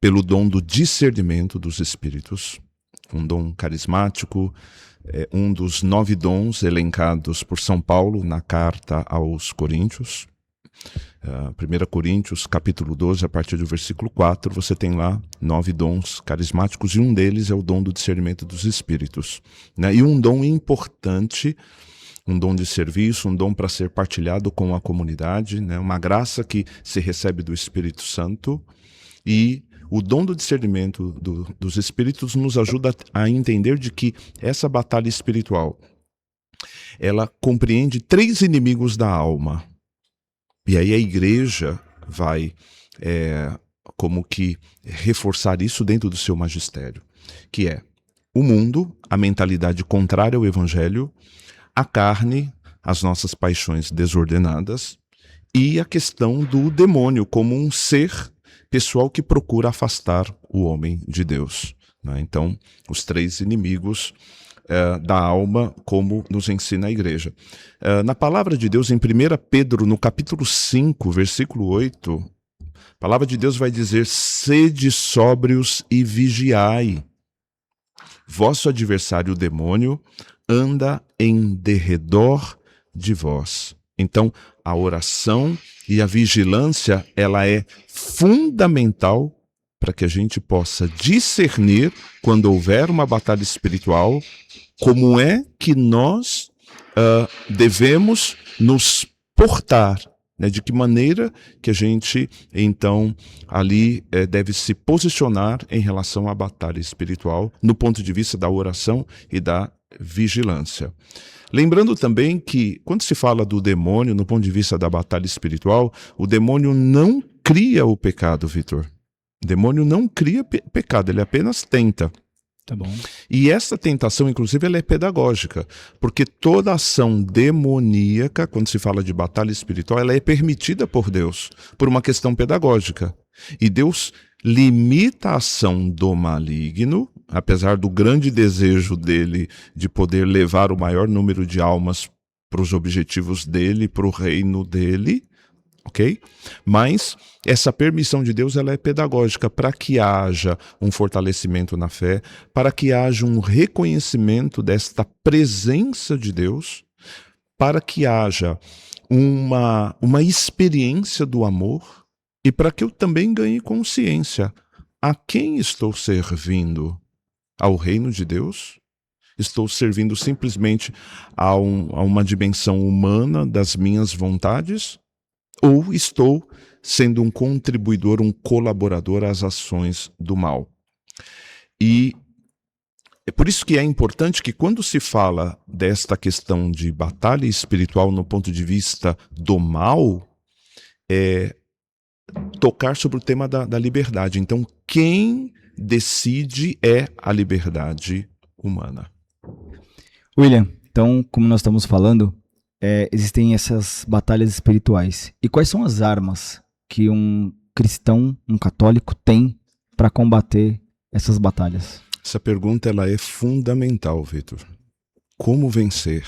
Speaker 2: pelo dom do discernimento dos espíritos, um dom carismático, um dos 9 dons elencados por São Paulo na carta aos Coríntios. 1 Coríntios, capítulo 12, a partir do versículo 4, você tem lá 9 dons carismáticos, e um deles é o dom do discernimento dos espíritos, né? E um dom importante, um dom de serviço, um dom para ser partilhado com a comunidade, né? Uma graça que se recebe do Espírito Santo, e o dom do discernimento dos espíritos nos ajuda a entender de que essa batalha espiritual, ela compreende 3 inimigos da alma. E aí a igreja vai como que reforçar isso dentro do seu magistério, que é o mundo, a mentalidade contrária ao evangelho, a carne, as nossas paixões desordenadas e a questão do demônio como um ser pessoal que procura afastar o homem de Deus, né? Então, os 3 inimigos da alma, como nos ensina a igreja. Na palavra de Deus, em 1 Pedro, no capítulo 5, versículo 8, a palavra de Deus vai dizer: sede sóbrios e vigiai. Vosso adversário, o demônio, anda em derredor de vós. Então, a oração e a vigilância, ela é fundamental para que a gente possa discernir, quando houver uma batalha espiritual, como é que nós devemos nos portar, né? De que maneira que a gente, então, ali deve se posicionar em relação à batalha espiritual, no ponto de vista da oração e da vigilância. Lembrando também que, quando se fala do demônio, no ponto de vista da batalha espiritual, o demônio não cria o pecado, Vitor. O demônio não cria pecado, ele apenas tenta.
Speaker 1: Tá bom.
Speaker 2: E essa tentação, inclusive, ela é pedagógica, porque toda ação demoníaca, quando se fala de batalha espiritual, ela é permitida por Deus, por uma questão pedagógica. E Deus limita a ação do maligno, apesar do grande desejo dele de poder levar o maior número de almas para os objetivos dele, para o reino dele, ok? Mas essa permissão de Deus, ela é pedagógica para que haja um fortalecimento na fé, para que haja um reconhecimento desta presença de Deus, para que haja uma experiência do amor e para que eu também ganhe consciência. A quem estou servindo? Ao reino de Deus? Estou servindo simplesmente a uma dimensão humana das minhas vontades? Ou estou sendo um contribuidor, um colaborador às ações do mal? E é por isso que é importante que, quando se fala desta questão de batalha espiritual no ponto de vista do mal, tocar sobre o tema da liberdade. Então, quem decide é a liberdade humana.
Speaker 1: William, então, como nós estamos falando, existem essas batalhas espirituais. E quais são as armas que um cristão, um católico, tem para combater essas batalhas?
Speaker 2: Essa pergunta ela é fundamental, Vitor. Como vencer?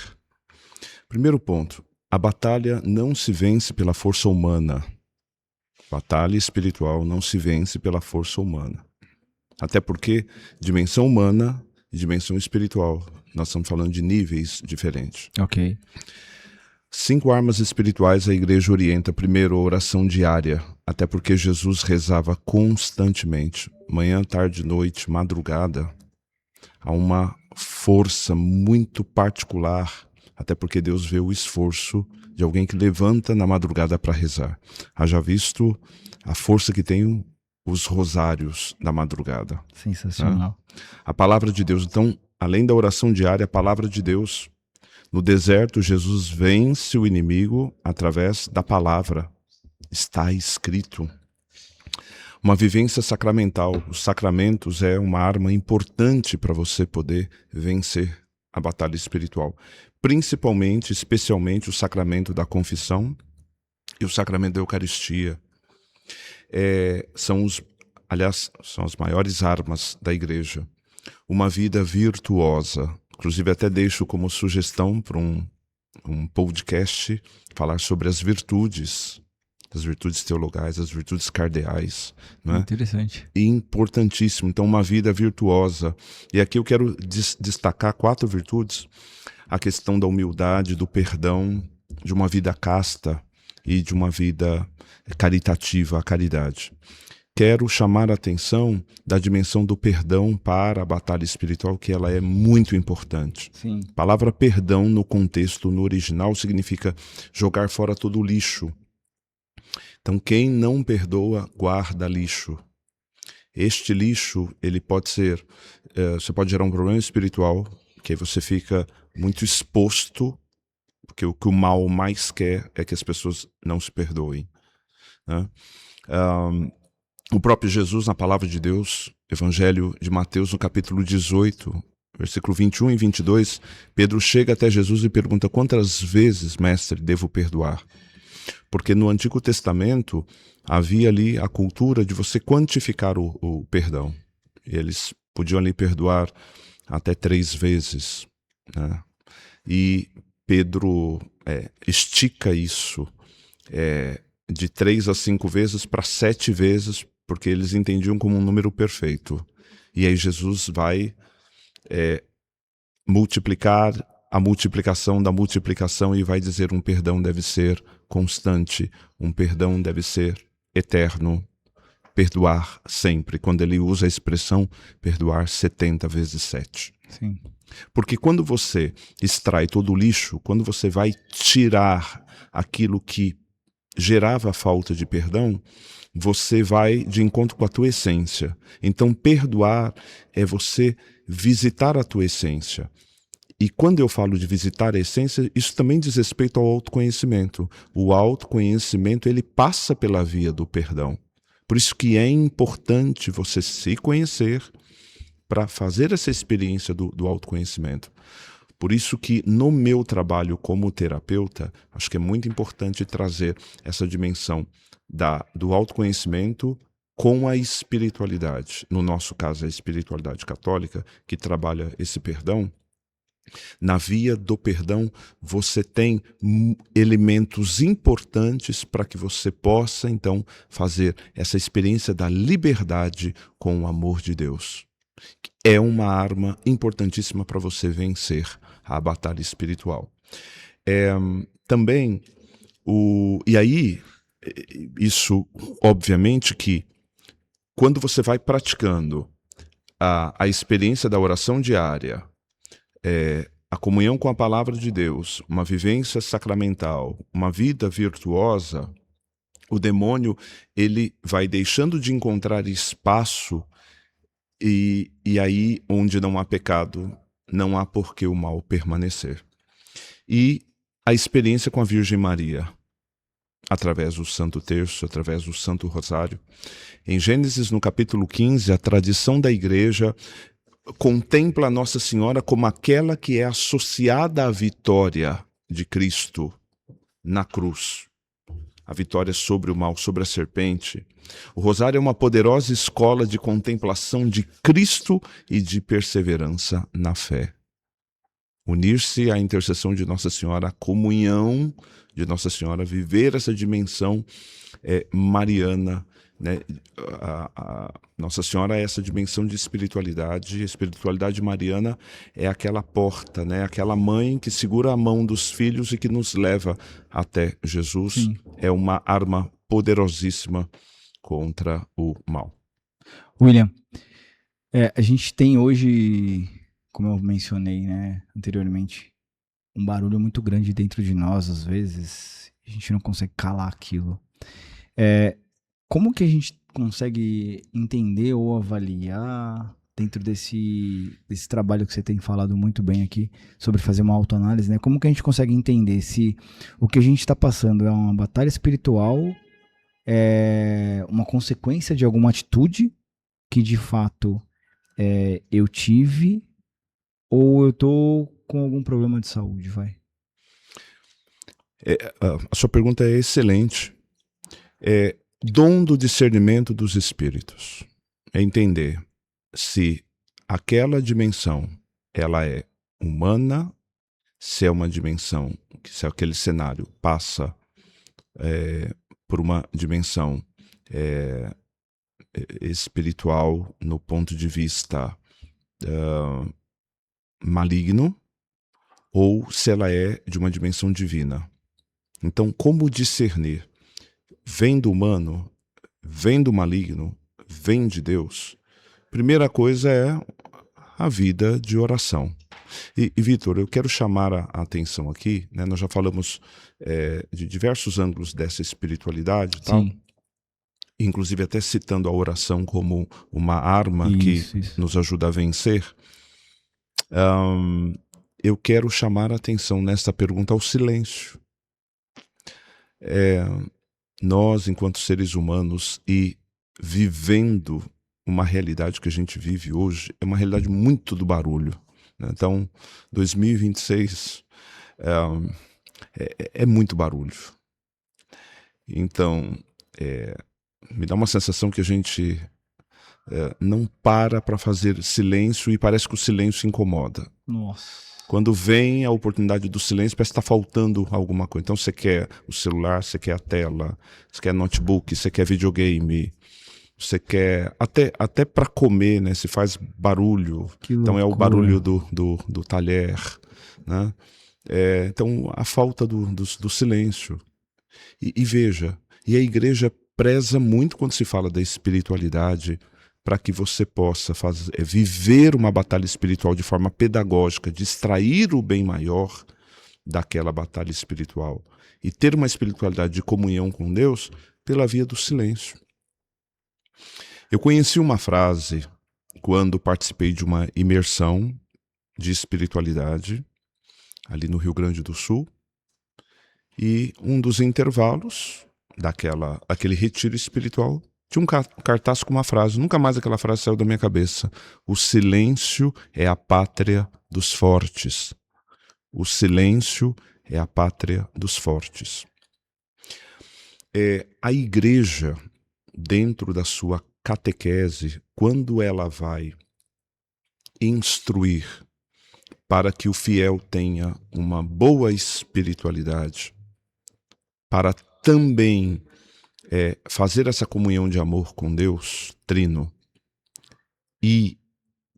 Speaker 2: Primeiro ponto, a batalha não se vence pela força humana. Batalha espiritual não se vence pela força humana. Até porque dimensão humana e dimensão espiritual, nós estamos falando de níveis diferentes.
Speaker 1: Ok.
Speaker 2: 5 armas espirituais a igreja orienta. Primeiro, a oração diária, até porque Jesus rezava constantemente, manhã, tarde, noite, madrugada. Há uma força muito particular, até porque Deus vê o esforço de alguém que levanta na madrugada para rezar. Haja visto a força que tem os rosários da madrugada.
Speaker 1: Sensacional.
Speaker 2: A palavra de Deus. Então, além da oração diária, a palavra de Deus. No deserto, Jesus vence o inimigo através da palavra. Está escrito. Uma vivência sacramental. Os sacramentos é uma arma importante para você poder vencer a batalha espiritual. Principalmente, especialmente, o sacramento da confissão e o sacramento da Eucaristia. São as maiores armas da igreja. Uma vida virtuosa. Inclusive, até deixo como sugestão para um podcast falar sobre as virtudes teologais, as virtudes cardeais. Não é?
Speaker 1: Interessante.
Speaker 2: Importantíssimo. Então, uma vida virtuosa. E aqui eu quero destacar 4 virtudes. A questão da humildade, do perdão, de uma vida casta e de uma vida caritativa, a caridade. Quero chamar a atenção da dimensão do perdão para a batalha espiritual, que ela é muito importante.
Speaker 1: Sim.
Speaker 2: A palavra perdão no contexto, no original, significa jogar fora todo o lixo. Então, quem não perdoa, guarda lixo. Este lixo, ele pode ser, você pode gerar um problema espiritual, que aí você fica muito exposto, porque o que o mal mais quer é que as pessoas não se perdoem, né? O próprio Jesus, na palavra de Deus, Evangelho de Mateus, no capítulo 18, versículo 21 e 22, Pedro chega até Jesus e pergunta: quantas vezes, mestre, devo perdoar? Porque no Antigo Testamento havia ali a cultura de você quantificar o perdão. Eles podiam ali perdoar até 3 vezes, né? E Pedro estica isso de 3 a 5 vezes para 7 vezes, porque eles entendiam como um número perfeito. E aí Jesus vai multiplicar a multiplicação da multiplicação e vai dizer: um perdão deve ser constante, um perdão deve ser eterno, perdoar sempre. Quando ele usa a expressão perdoar 70 vezes 7.
Speaker 1: Sim.
Speaker 2: Porque quando você extrai todo o lixo, quando você vai tirar aquilo que gerava a falta de perdão, você vai de encontro com a tua essência. Então, perdoar é você visitar a tua essência. E quando eu falo de visitar a essência, isso também diz respeito ao autoconhecimento. O autoconhecimento, ele passa pela via do perdão. Por isso que é importante você se conhecer para fazer essa experiência do autoconhecimento. Por isso que no meu trabalho como terapeuta, acho que é muito importante trazer essa dimensão do autoconhecimento com a espiritualidade. No nosso caso, a espiritualidade católica, que trabalha esse perdão. Na via do perdão, você tem elementos importantes para que você possa, então, fazer essa experiência da liberdade com o amor de Deus. É uma arma importantíssima para você vencer a batalha espiritual. Também, e aí, isso, obviamente que, quando você vai praticando a experiência da oração diária, a comunhão com a palavra de Deus, uma vivência sacramental, uma vida virtuosa, o demônio ele vai deixando de encontrar espaço e aí onde não há pecado, não há por que o mal permanecer. E a experiência com a Virgem Maria, através do Santo Terço, através do Santo Rosário. Em Gênesis, no capítulo 15, a tradição da Igreja contempla a Nossa Senhora como aquela que é associada à vitória de Cristo na cruz. A vitória sobre o mal, sobre a serpente. O Rosário é uma poderosa escola de contemplação de Cristo e de perseverança na fé. Unir-se à intercessão de Nossa Senhora, à comunhão de Nossa Senhora, viver essa dimensão mariana, né? A Nossa Senhora é essa dimensão de espiritualidade. A espiritualidade mariana é aquela porta, né? Aquela mãe que segura a mão dos filhos e que nos leva até Jesus. Sim. É uma arma poderosíssima contra o mal.
Speaker 1: William, a gente tem hoje, como eu mencionei, né, anteriormente, um barulho muito grande dentro de nós, às vezes, a gente não consegue calar aquilo. Como que a gente consegue entender ou avaliar, dentro desse trabalho que você tem falado muito bem aqui, sobre fazer uma autoanálise, né? Como que a gente consegue entender se o que a gente está passando é uma batalha espiritual, é uma consequência de alguma atitude que de fato eu tive, ou eu tô com algum problema de saúde, vai?
Speaker 2: A sua pergunta é excelente. Dom do discernimento dos espíritos. É entender se aquela dimensão ela é humana, se é uma dimensão, se aquele cenário passa por uma dimensão espiritual no ponto de vista maligno, ou se ela é de uma dimensão divina. Então, como discernir? Vem do humano, vem do maligno, vem de Deus? Primeira coisa é a vida de oração. E Vitor, eu quero chamar a atenção aqui, né? Nós já falamos de diversos ângulos dessa espiritualidade e tal. inclusive até citando a oração como uma arma
Speaker 1: Isso,
Speaker 2: que
Speaker 1: isso.
Speaker 2: nos ajuda a vencer, eu quero chamar a atenção nesta pergunta ao silêncio. Nós, enquanto seres humanos, e vivendo uma realidade que a gente vive hoje, é uma realidade muito do barulho, né? Então, 2026 é muito barulho. Então, me dá uma sensação que a gente não para fazer silêncio, e parece que o silêncio incomoda.
Speaker 1: Nossa.
Speaker 2: Quando vem a oportunidade do silêncio, parece que está faltando alguma coisa. Então você quer o celular, você quer a tela, você quer notebook, você quer videogame, você quer até para comer, né? Se faz barulho.
Speaker 1: Que
Speaker 2: Então é o
Speaker 1: loucura.
Speaker 2: barulho do talher, né? Então a falta do silêncio. E veja, e a igreja preza muito quando se fala da espiritualidade, para que você possa viver uma batalha espiritual de forma pedagógica, de extrair o bem maior daquela batalha espiritual e ter uma espiritualidade de comunhão com Deus pela via do silêncio. Eu conheci uma frase quando participei de uma imersão de espiritualidade ali no Rio Grande do Sul, e um dos intervalos daquele retiro espiritual tinha um cartaz com uma frase, nunca mais aquela frase saiu da minha cabeça: o silêncio é a pátria dos fortes. O silêncio é a pátria dos fortes. A igreja, dentro da sua catequese, quando ela vai instruir para que o fiel tenha uma boa espiritualidade, para também fazer essa comunhão de amor com Deus, Trino, e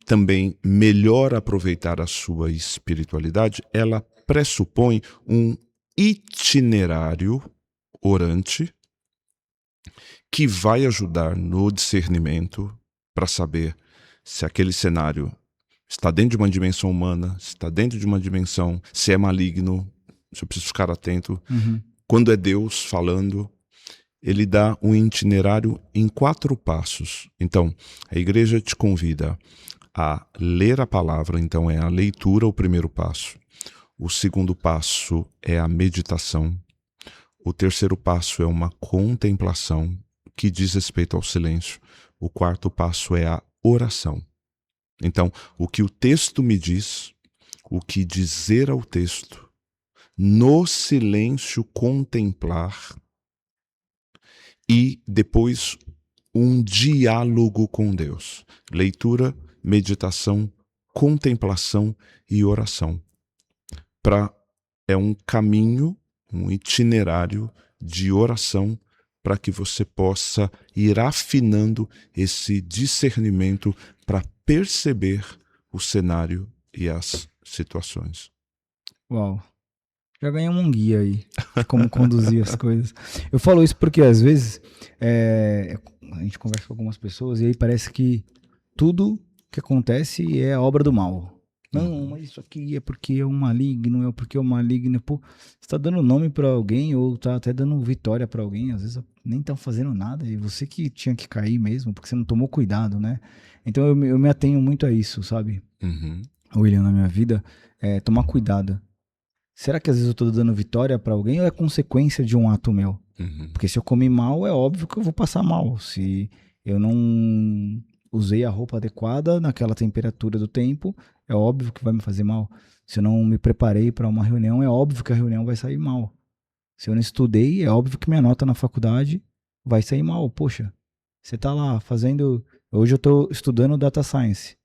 Speaker 2: também melhor aproveitar a sua espiritualidade, ela pressupõe um itinerário orante que vai ajudar no discernimento para saber se aquele cenário está dentro de uma dimensão humana, se está dentro de uma dimensão, se é maligno, se eu preciso ficar atento. Quando é Deus falando, ele dá um itinerário em 4 passos. Então, a igreja te convida a ler a palavra, então é a leitura o primeiro passo. O segundo passo é a meditação. O terceiro passo é uma contemplação que diz respeito ao silêncio. O quarto passo é a oração. Então, o que o texto me diz, o que dizer ao texto, no silêncio contemplar, e depois um diálogo com Deus. Leitura, meditação, contemplação e oração. É um caminho, um itinerário de oração para que você possa ir afinando esse discernimento para perceber o cenário e as situações.
Speaker 1: Uau. Já ganhamos um guia aí de como conduzir as coisas. Eu falo isso porque às vezes a gente conversa com algumas pessoas e aí parece que tudo que acontece é a obra do mal. Não, mas isso aqui é porque é um maligno, é porque é um maligno. Pô, você tá dando nome pra alguém ou tá até dando vitória pra alguém, às vezes nem tá fazendo nada e você que tinha que cair mesmo, porque você não tomou cuidado, né? Então eu me atenho muito a isso, sabe? William, na minha vida, tomar cuidado. Será que às vezes eu tô dando vitória pra alguém ou é consequência de um ato meu? Porque se eu comi mal, é óbvio que eu vou passar mal. Se eu não usei a roupa adequada naquela temperatura do tempo, é óbvio que vai me fazer mal. Se eu não me preparei para uma reunião, é óbvio que a reunião vai sair mal. Se eu não estudei, é óbvio que minha nota na faculdade vai sair mal. Poxa, você tá lá fazendo... Hoje eu tô estudando Data Science.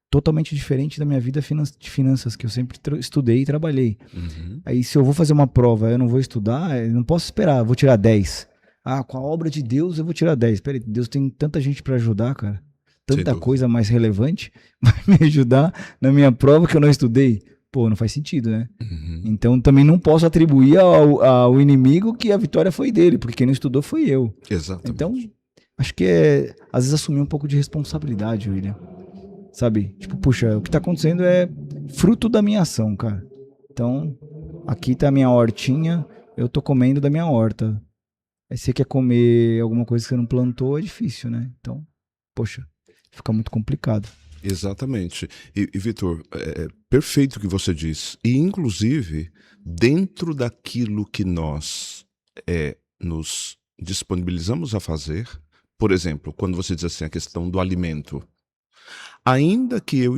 Speaker 1: Totalmente diferente da minha vida de finanças, que eu sempre estudei e trabalhei. Aí se eu vou fazer uma prova, eu não vou estudar, eu não posso esperar, eu vou tirar 10. Com a obra de Deus eu vou tirar 10. Peraí, Deus tem tanta gente para ajudar, cara. Tanta coisa mais relevante vai me ajudar na minha prova que eu não estudei. Pô, não faz sentido, né? Então também não posso atribuir ao inimigo que a vitória foi dele, porque quem não estudou foi eu.
Speaker 2: Exatamente.
Speaker 1: Então, acho que às vezes assumir um pouco de responsabilidade, William. Sabe? Tipo, puxa, o que tá acontecendo é fruto da minha ação, cara. Então, aqui tá a minha hortinha, eu tô comendo da minha horta. Aí você quer comer alguma coisa que você não plantou, é difícil, né? Então, poxa, fica muito complicado.
Speaker 2: Exatamente. E Vitor, é perfeito o que você diz. E, inclusive, dentro daquilo que nós nos disponibilizamos a fazer, por exemplo, quando você diz assim, a questão do alimento, ainda que eu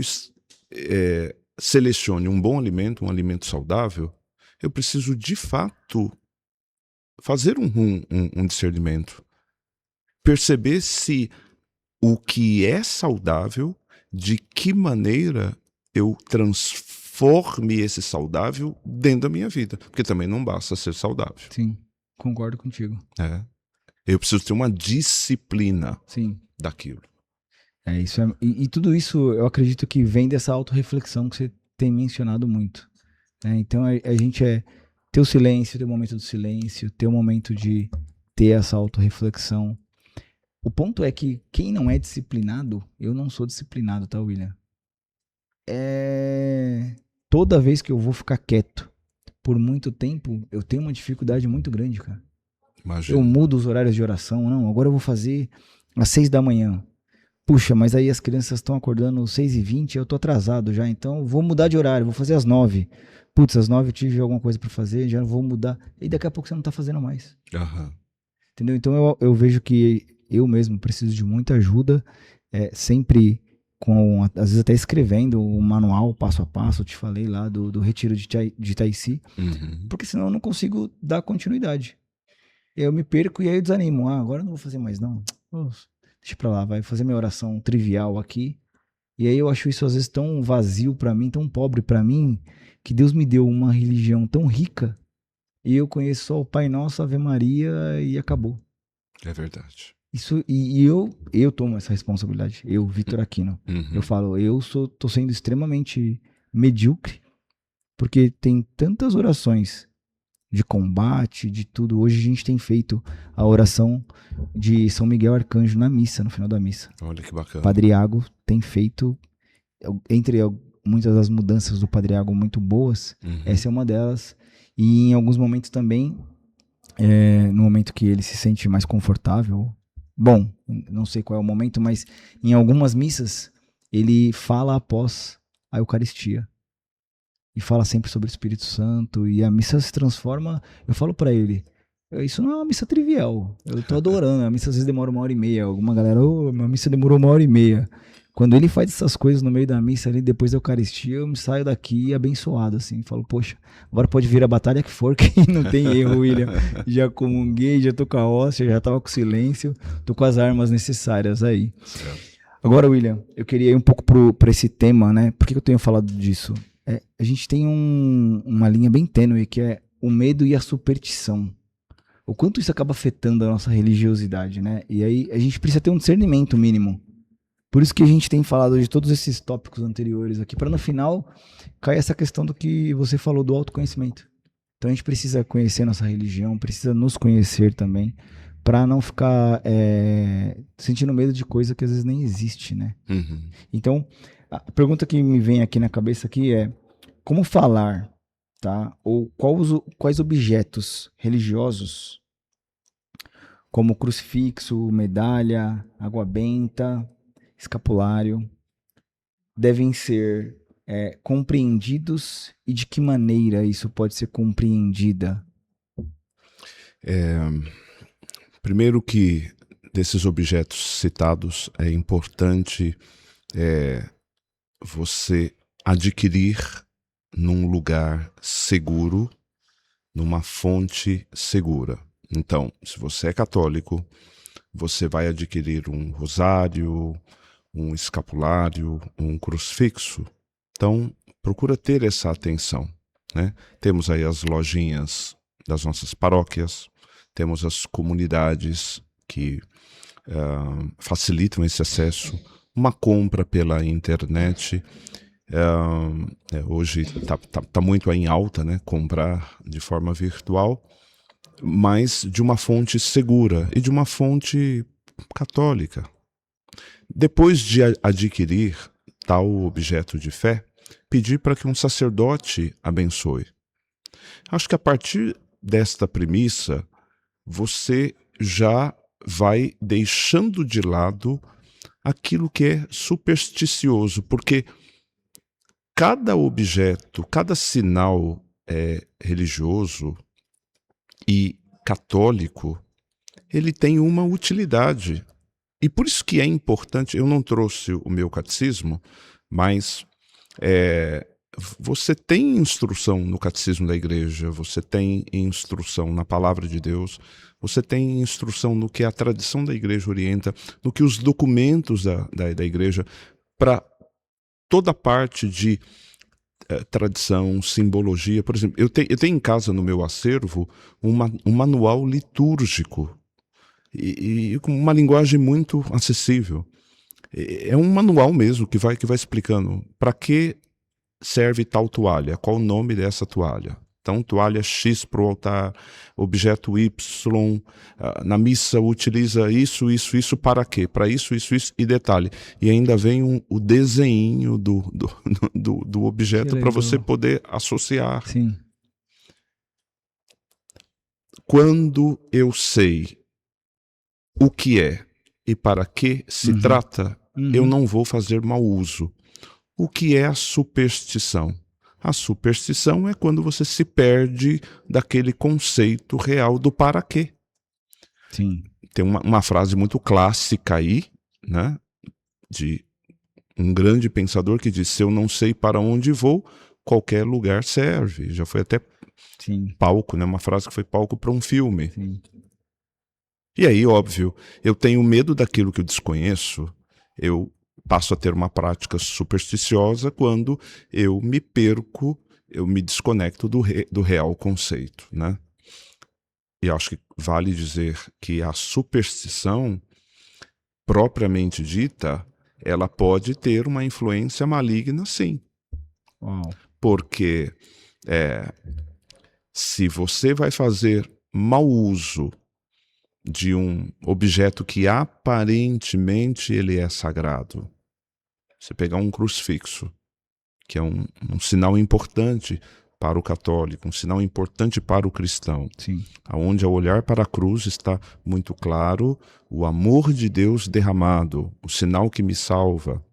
Speaker 2: selecione um bom alimento, um alimento saudável, eu preciso, de fato, fazer um discernimento. Perceber se o que é saudável, de que maneira eu transforme esse saudável dentro da minha vida. Porque também não basta ser saudável.
Speaker 1: Sim, concordo contigo.
Speaker 2: Eu preciso ter uma disciplina
Speaker 1: Sim.
Speaker 2: daquilo.
Speaker 1: Isso e tudo isso eu acredito que vem dessa autorreflexão que você tem mencionado muito. Então a gente ter o silêncio, ter o momento do silêncio, ter o momento de ter essa autorreflexão. O ponto é que quem não é disciplinado, eu não sou disciplinado, tá, William? Toda vez que eu vou ficar quieto por muito tempo, eu tenho uma dificuldade muito grande, cara.
Speaker 2: Imagina.
Speaker 1: Eu mudo os horários de oração, não, agora eu vou fazer às 6 da manhã. Puxa, mas aí as crianças estão acordando às 6h20, eu tô atrasado já, então vou mudar de horário, vou fazer às 9. Putz, às 9 eu tive alguma coisa pra fazer, já vou mudar. E daqui a pouco você não tá fazendo mais.
Speaker 2: Uhum.
Speaker 1: Entendeu? Então eu vejo que eu mesmo preciso de muita ajuda, sempre às vezes até escrevendo um manual passo a passo, eu te falei lá do retiro de Itaici, porque senão eu não consigo dar continuidade. Eu me perco e aí eu desanimo. Agora eu não vou fazer mais não. Deixa pra lá, vai fazer minha oração trivial aqui. E aí eu acho isso às vezes tão vazio pra mim, tão pobre pra mim, que Deus me deu uma religião tão rica e eu conheço só o Pai Nosso, Ave Maria e acabou.
Speaker 2: É verdade.
Speaker 1: Isso, e eu tomo essa responsabilidade. Eu, Vitor Aquino. Eu falo, tô sendo extremamente medíocre, porque tem tantas orações de combate, de tudo. Hoje a gente tem feito a oração de São Miguel Arcanjo na missa, no final da missa.
Speaker 2: Olha que bacana.
Speaker 1: Padre Iago tem feito, entre muitas das mudanças do Padre Iago muito boas, essa é uma delas. E em alguns momentos também, no momento que ele se sente mais confortável, bom, não sei qual é o momento, mas em algumas missas ele fala após a Eucaristia. E fala sempre sobre o Espírito Santo, e a missa se transforma, eu falo pra ele, isso não é uma missa trivial, eu tô adorando, a missa às vezes demora 1h30, alguma galera, a missa demorou 1h30. Quando ele faz essas coisas no meio da missa ali, depois da Eucaristia, eu me saio daqui abençoado, assim, falo, poxa, agora pode vir a batalha que for, que não tem erro, William, já comunguei, já tô com a hóstia, já tava com silêncio, tô com as armas necessárias aí. Agora, William, eu queria ir um pouco pra esse tema, né, por que eu tenho falado disso? A gente tem uma linha bem tênue, que é o medo e a superstição. O quanto isso acaba afetando a nossa religiosidade, né? E aí a gente precisa ter um discernimento mínimo. Por isso que a gente tem falado de todos esses tópicos anteriores aqui, para no final cair essa questão do que você falou do autoconhecimento. Então a gente precisa conhecer nossa religião, precisa nos conhecer também, para não ficar sentindo medo de coisa que às vezes nem existe, né? Então, a pergunta que me vem aqui na cabeça aqui é como falar, tá? Ou quais objetos religiosos, como crucifixo, medalha, água benta, escapulário, devem ser compreendidos e de que maneira isso pode ser compreendida?
Speaker 2: Primeiro que desses objetos citados é importante você adquirir num lugar seguro, numa fonte segura. Então, se você é católico, você vai adquirir um rosário, um escapulário, um crucifixo. Então, procura ter essa atenção, né? Temos aí as lojinhas das nossas paróquias, temos as comunidades que facilitam esse acesso, uma compra pela internet. Hoje tá muito em alta, né? Comprar de forma virtual, mas de uma fonte segura e de uma fonte católica. Depois de adquirir tal objeto de fé, pedir para que um sacerdote abençoe. Acho que a partir desta premissa, você já vai deixando de lado aquilo que é supersticioso, porque cada objeto, cada sinal religioso e católico, ele tem uma utilidade. E por isso que é importante, eu não trouxe o meu catecismo, mas você tem instrução no catecismo da igreja, você tem instrução na palavra de Deus, você tem instrução no que a tradição da igreja orienta, no que os documentos da igreja, para toda parte de tradição, simbologia. Por exemplo, eu tenho em casa, no meu acervo, um manual litúrgico e com uma linguagem muito acessível. É um manual mesmo que vai explicando para que serve tal toalha, qual o nome dessa toalha. Então, toalha X para o altar, objeto Y, na missa utiliza isso para quê? Para isso, e detalhe. E ainda vem o desenho do objeto para você poder associar.
Speaker 1: Sim.
Speaker 2: Quando eu sei o que é e para que se trata, eu não vou fazer mau uso. O que é a superstição? A superstição é quando você se perde daquele conceito real do para quê.
Speaker 1: Sim.
Speaker 2: Tem uma frase muito clássica aí, né, de um grande pensador que diz: se eu não sei para onde vou, qualquer lugar serve. Já foi até palco, né, uma frase que foi palco para um filme.
Speaker 1: Sim.
Speaker 2: E aí, óbvio, eu tenho medo daquilo que eu desconheço, eu passo a ter uma prática supersticiosa quando eu me perco, eu me desconecto do real conceito, né? E acho que vale dizer que a superstição, propriamente dita, ela pode ter uma influência maligna, sim.
Speaker 1: Uau.
Speaker 2: Porque se você vai fazer mau uso de um objeto que aparentemente ele é sagrado, você pegar um crucifixo, que é um sinal importante para o católico, um sinal importante para o cristão, aonde ao olhar para a cruz está muito claro o amor de Deus derramado, o sinal que me salva,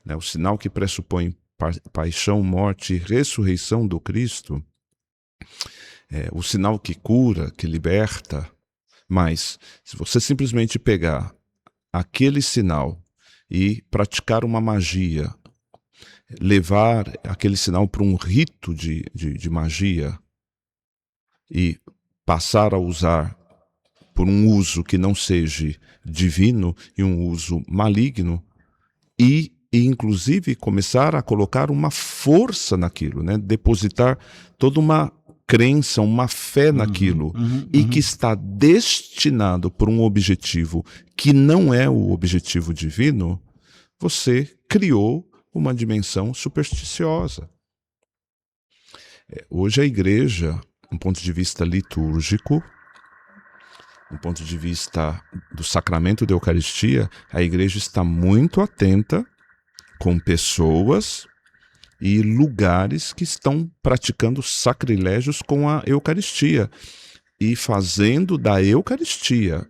Speaker 2: né, o sinal que pressupõe paixão, morte e ressurreição do Cristo, o sinal que cura, que liberta. Mas se você simplesmente pegar aquele sinal e praticar uma magia, levar aquele sinal para um rito de magia e passar a usar por um uso que não seja divino e um uso maligno, e inclusive começar a colocar uma força naquilo, né? Depositar toda uma crença, uma fé naquilo, e que está destinado por um objetivo que não é o objetivo divino, você criou uma dimensão supersticiosa. Hoje a igreja, do ponto de vista litúrgico, do ponto de vista do sacramento da Eucaristia, a igreja está muito atenta com pessoas e lugares que estão praticando sacrilégios com a Eucaristia e fazendo da Eucaristia,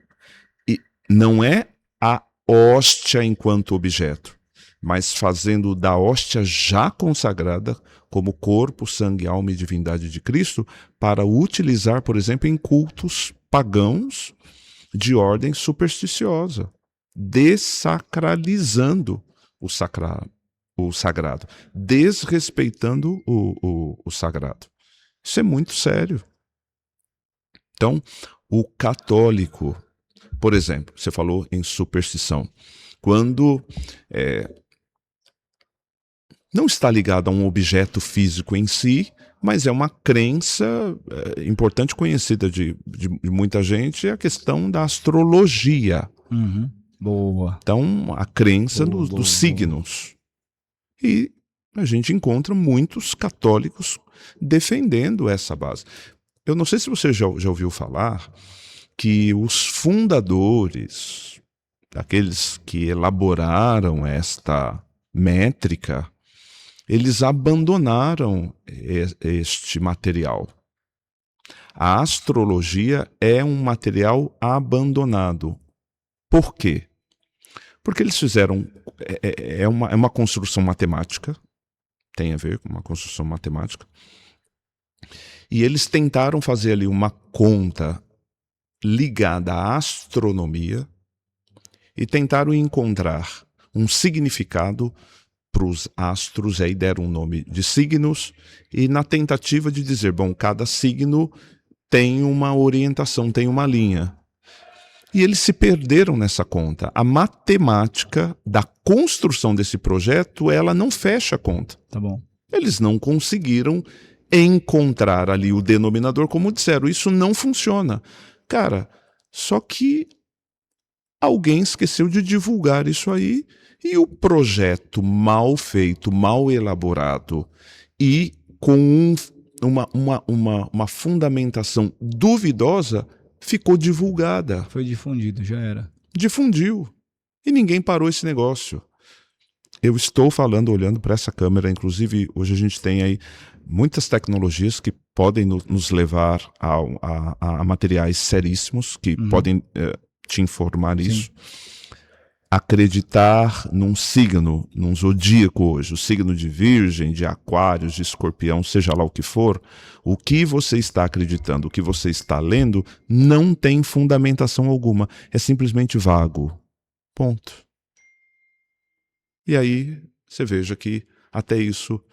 Speaker 2: e não é a hóstia enquanto objeto, mas fazendo da hóstia já consagrada como corpo, sangue, alma e divindade de Cristo, para utilizar, por exemplo, em cultos pagãos de ordem supersticiosa, desacralizando o sagrado, desrespeitando o sagrado. Isso é muito sério. Então, o católico, por exemplo, você falou em superstição, quando não está ligado a um objeto físico em si, mas é uma crença importante, conhecida de muita gente, é a questão da astrologia.
Speaker 1: Boa.
Speaker 2: Então, a crença dos signos. E a gente encontra muitos católicos defendendo essa base. Eu não sei se você já ouviu falar que os fundadores, aqueles que elaboraram esta métrica, eles abandonaram este material. A astrologia é um material abandonado. Por quê? Porque eles fizeram... É uma construção matemática, tem a ver com uma construção matemática, e eles tentaram fazer ali uma conta ligada à astronomia e tentaram encontrar um significado para os astros, e aí deram um nome de signos, e na tentativa de dizer, bom, cada signo tem uma orientação, tem uma linha. E eles se perderam nessa conta. A matemática da construção desse projeto, ela não fecha a conta.
Speaker 1: Tá bom.
Speaker 2: Eles não conseguiram encontrar ali o denominador, como disseram, isso não funciona. Cara, só que alguém esqueceu de divulgar isso aí, e o projeto mal feito, mal elaborado e com uma fundamentação duvidosa ficou divulgada.
Speaker 1: Foi difundido, já era.
Speaker 2: Difundiu. E ninguém parou esse negócio. Eu estou falando, olhando para essa câmera, inclusive hoje a gente tem aí muitas tecnologias que podem nos levar a materiais seríssimos, que podem te informar isso. Acreditar num signo, num zodíaco hoje, o signo de Virgem, de Aquários, de Escorpião, seja lá o que for, o que você está acreditando, o que você está lendo, não tem fundamentação alguma. É simplesmente vago. Ponto. E aí você veja que até isso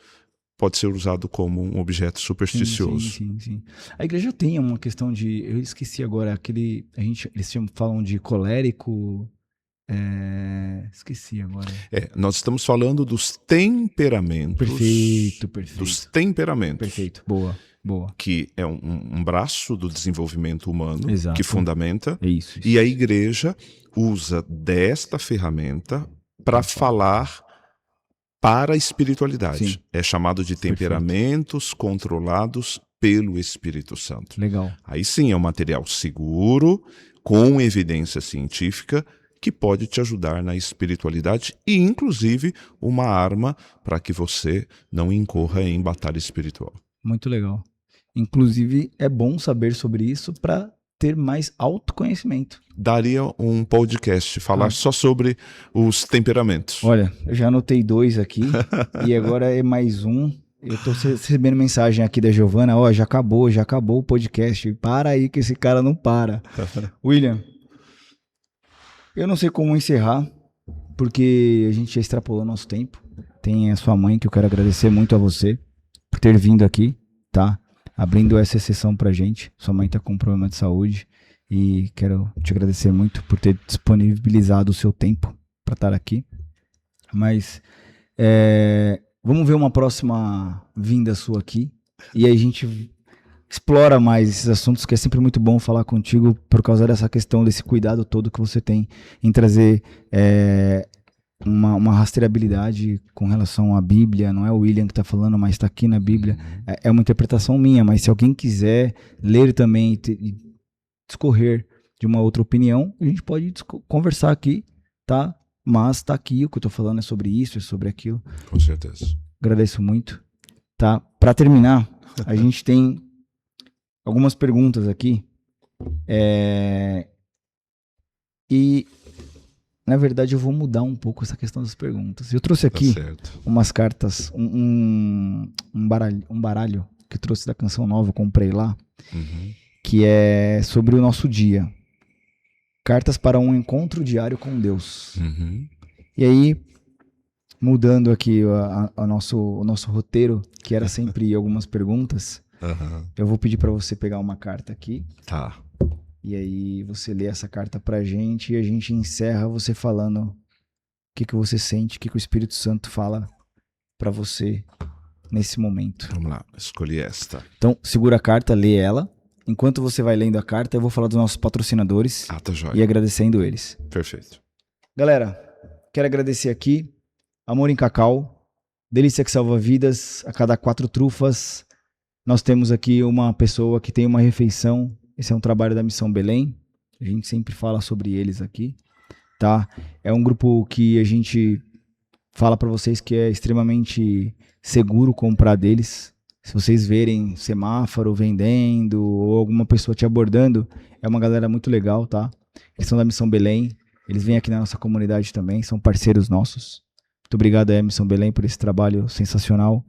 Speaker 2: pode ser usado como um objeto supersticioso.
Speaker 1: Sim. A igreja tem uma questão de... Eu esqueci agora, eles falam de colérico... esqueci agora.
Speaker 2: Nós estamos falando dos temperamentos.
Speaker 1: Perfeito.
Speaker 2: Dos temperamentos.
Speaker 1: Perfeito, boa.
Speaker 2: Que é um braço do desenvolvimento humano.
Speaker 1: Exato.
Speaker 2: Que fundamenta.
Speaker 1: Isso.
Speaker 2: E a igreja usa desta ferramenta para falar para a espiritualidade. Sim. É chamado de temperamentos controlados pelo Espírito Santo.
Speaker 1: Legal.
Speaker 2: Aí sim é um material seguro, com evidência científica, que pode te ajudar na espiritualidade e, inclusive, uma arma para que você não incorra em batalha espiritual.
Speaker 1: Muito legal. Inclusive, é bom saber sobre isso para ter mais autoconhecimento.
Speaker 2: Daria um podcast, falar só sobre os temperamentos.
Speaker 1: Olha, eu já anotei 2 aqui e agora é mais um. Eu tô recebendo mensagem aqui da Giovana, já acabou o podcast. Para aí que esse cara não para. William, eu não sei como encerrar, porque a gente já extrapolou nosso tempo. Tem a sua mãe, que eu quero agradecer muito a você por ter vindo aqui, tá? Abrindo essa sessão pra gente. Sua mãe tá com um problema de saúde e quero te agradecer muito por ter disponibilizado o seu tempo para estar aqui. Mas vamos ver uma próxima vinda sua aqui e aí a gente explora mais esses assuntos, que é sempre muito bom falar contigo por causa dessa questão, desse cuidado todo que você tem em trazer uma rastreabilidade com relação à Bíblia. Não é o William que está falando, mas está aqui na Bíblia. É uma interpretação minha, mas se alguém quiser ler também e discorrer de uma outra opinião, a gente pode conversar aqui, tá? Mas tá aqui, o que eu tô falando é sobre isso, é sobre aquilo.
Speaker 2: Com certeza.
Speaker 1: Agradeço muito, tá? Para terminar, a gente tem algumas perguntas aqui. E, na verdade, eu vou mudar um pouco essa questão das perguntas. Eu trouxe aqui umas cartas, um baralho que eu trouxe da Canção Nova, eu comprei lá, que é sobre o nosso dia. Cartas para um encontro diário com Deus. E aí, mudando aqui o nosso roteiro, que era sempre algumas perguntas, eu vou pedir para você pegar uma carta aqui.
Speaker 2: Tá.
Speaker 1: E aí você lê essa carta pra gente e a gente encerra você falando o que você sente, o que o Espírito Santo fala pra você nesse momento.
Speaker 2: Vamos lá, escolhi esta.
Speaker 1: Então, segura a carta, lê ela. Enquanto você vai lendo a carta, eu vou falar dos nossos patrocinadores
Speaker 2: tá jóia.
Speaker 1: E agradecendo eles.
Speaker 2: Perfeito.
Speaker 1: Galera, quero agradecer aqui Amor em Cacau, delícia que salva vidas, a cada 4 trufas. Nós temos aqui uma pessoa que tem uma refeição. Esse é um trabalho da Missão Belém. A gente sempre fala sobre eles aqui, tá? É um grupo que a gente fala para vocês que é extremamente seguro comprar deles. Se vocês verem semáforo vendendo ou alguma pessoa te abordando, é uma galera muito legal, tá? Eles são da Missão Belém, eles vêm aqui na nossa comunidade também, são parceiros nossos. Muito obrigado aí, Missão Belém, por esse trabalho sensacional.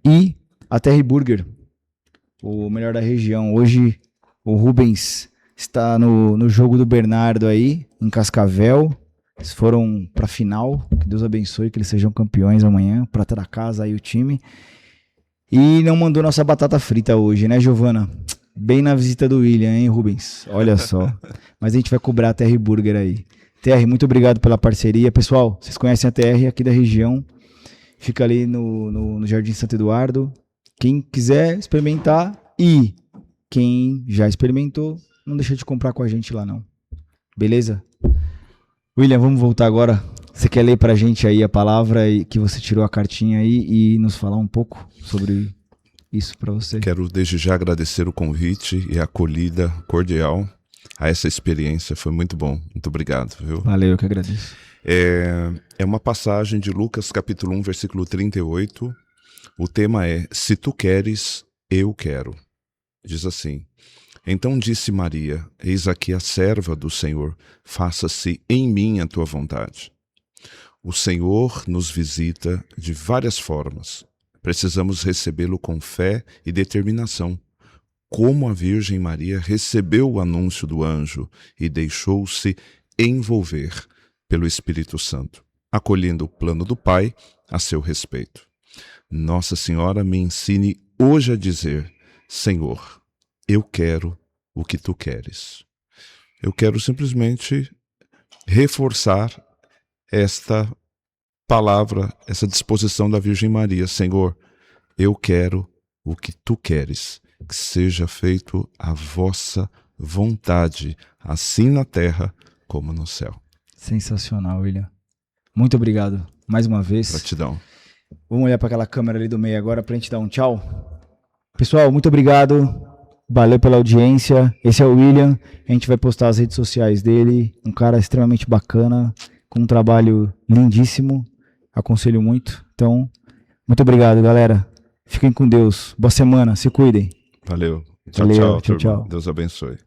Speaker 1: E a Terry Burger, o melhor da região. Hoje o Rubens está no jogo do Bernardo aí, em Cascavel. Eles foram para a final. Que Deus abençoe, que eles sejam campeões amanhã. Prata da casa aí o time. E não mandou nossa batata frita hoje, né, Giovana? Bem na visita do William, hein, Rubens? Olha só. Mas a gente vai cobrar a TR Burger aí. TR, muito obrigado pela parceria. Pessoal, vocês conhecem a TR aqui da região. Fica ali no Jardim Santo Eduardo. Quem quiser experimentar e quem já experimentou, não deixa de comprar com a gente lá, não. Beleza? William, vamos voltar agora. Você quer ler pra gente aí a palavra e que você tirou a cartinha aí e nos falar um pouco sobre isso pra você?
Speaker 2: Quero desde já agradecer o convite e a acolhida cordial a essa experiência. Foi muito bom. Muito obrigado, viu?
Speaker 1: Valeu, eu que agradeço.
Speaker 2: É uma passagem de Lucas capítulo 1, versículo 38. O tema é: se tu queres, eu quero. Diz assim: então disse Maria, eis aqui a serva do Senhor, faça-se em mim a tua vontade. O Senhor nos visita de várias formas. Precisamos recebê-lo com fé e determinação. Como a Virgem Maria recebeu o anúncio do anjo e deixou-se envolver pelo Espírito Santo, acolhendo o plano do Pai a seu respeito. Nossa Senhora me ensine hoje a dizer: Senhor, eu quero o que tu queres. Eu quero simplesmente reforçar esta palavra, essa disposição da Virgem Maria. Senhor, eu quero o que tu queres, que seja feito a vossa vontade, assim na terra como no céu.
Speaker 1: Sensacional, William. Muito obrigado mais uma vez.
Speaker 2: Gratidão.
Speaker 1: Vamos olhar para aquela câmera ali do meio agora para a gente dar um tchau. Pessoal, muito obrigado. Valeu pela audiência. Esse é o William. A gente vai postar as redes sociais dele. Um cara extremamente bacana, com um trabalho lindíssimo. Aconselho muito. Então, muito obrigado, galera. Fiquem com Deus. Boa semana. Se cuidem.
Speaker 2: Valeu. Tchau,
Speaker 1: Valeu,
Speaker 2: tchau,
Speaker 1: tchau,
Speaker 2: turma.
Speaker 1: tchau.
Speaker 2: Deus abençoe.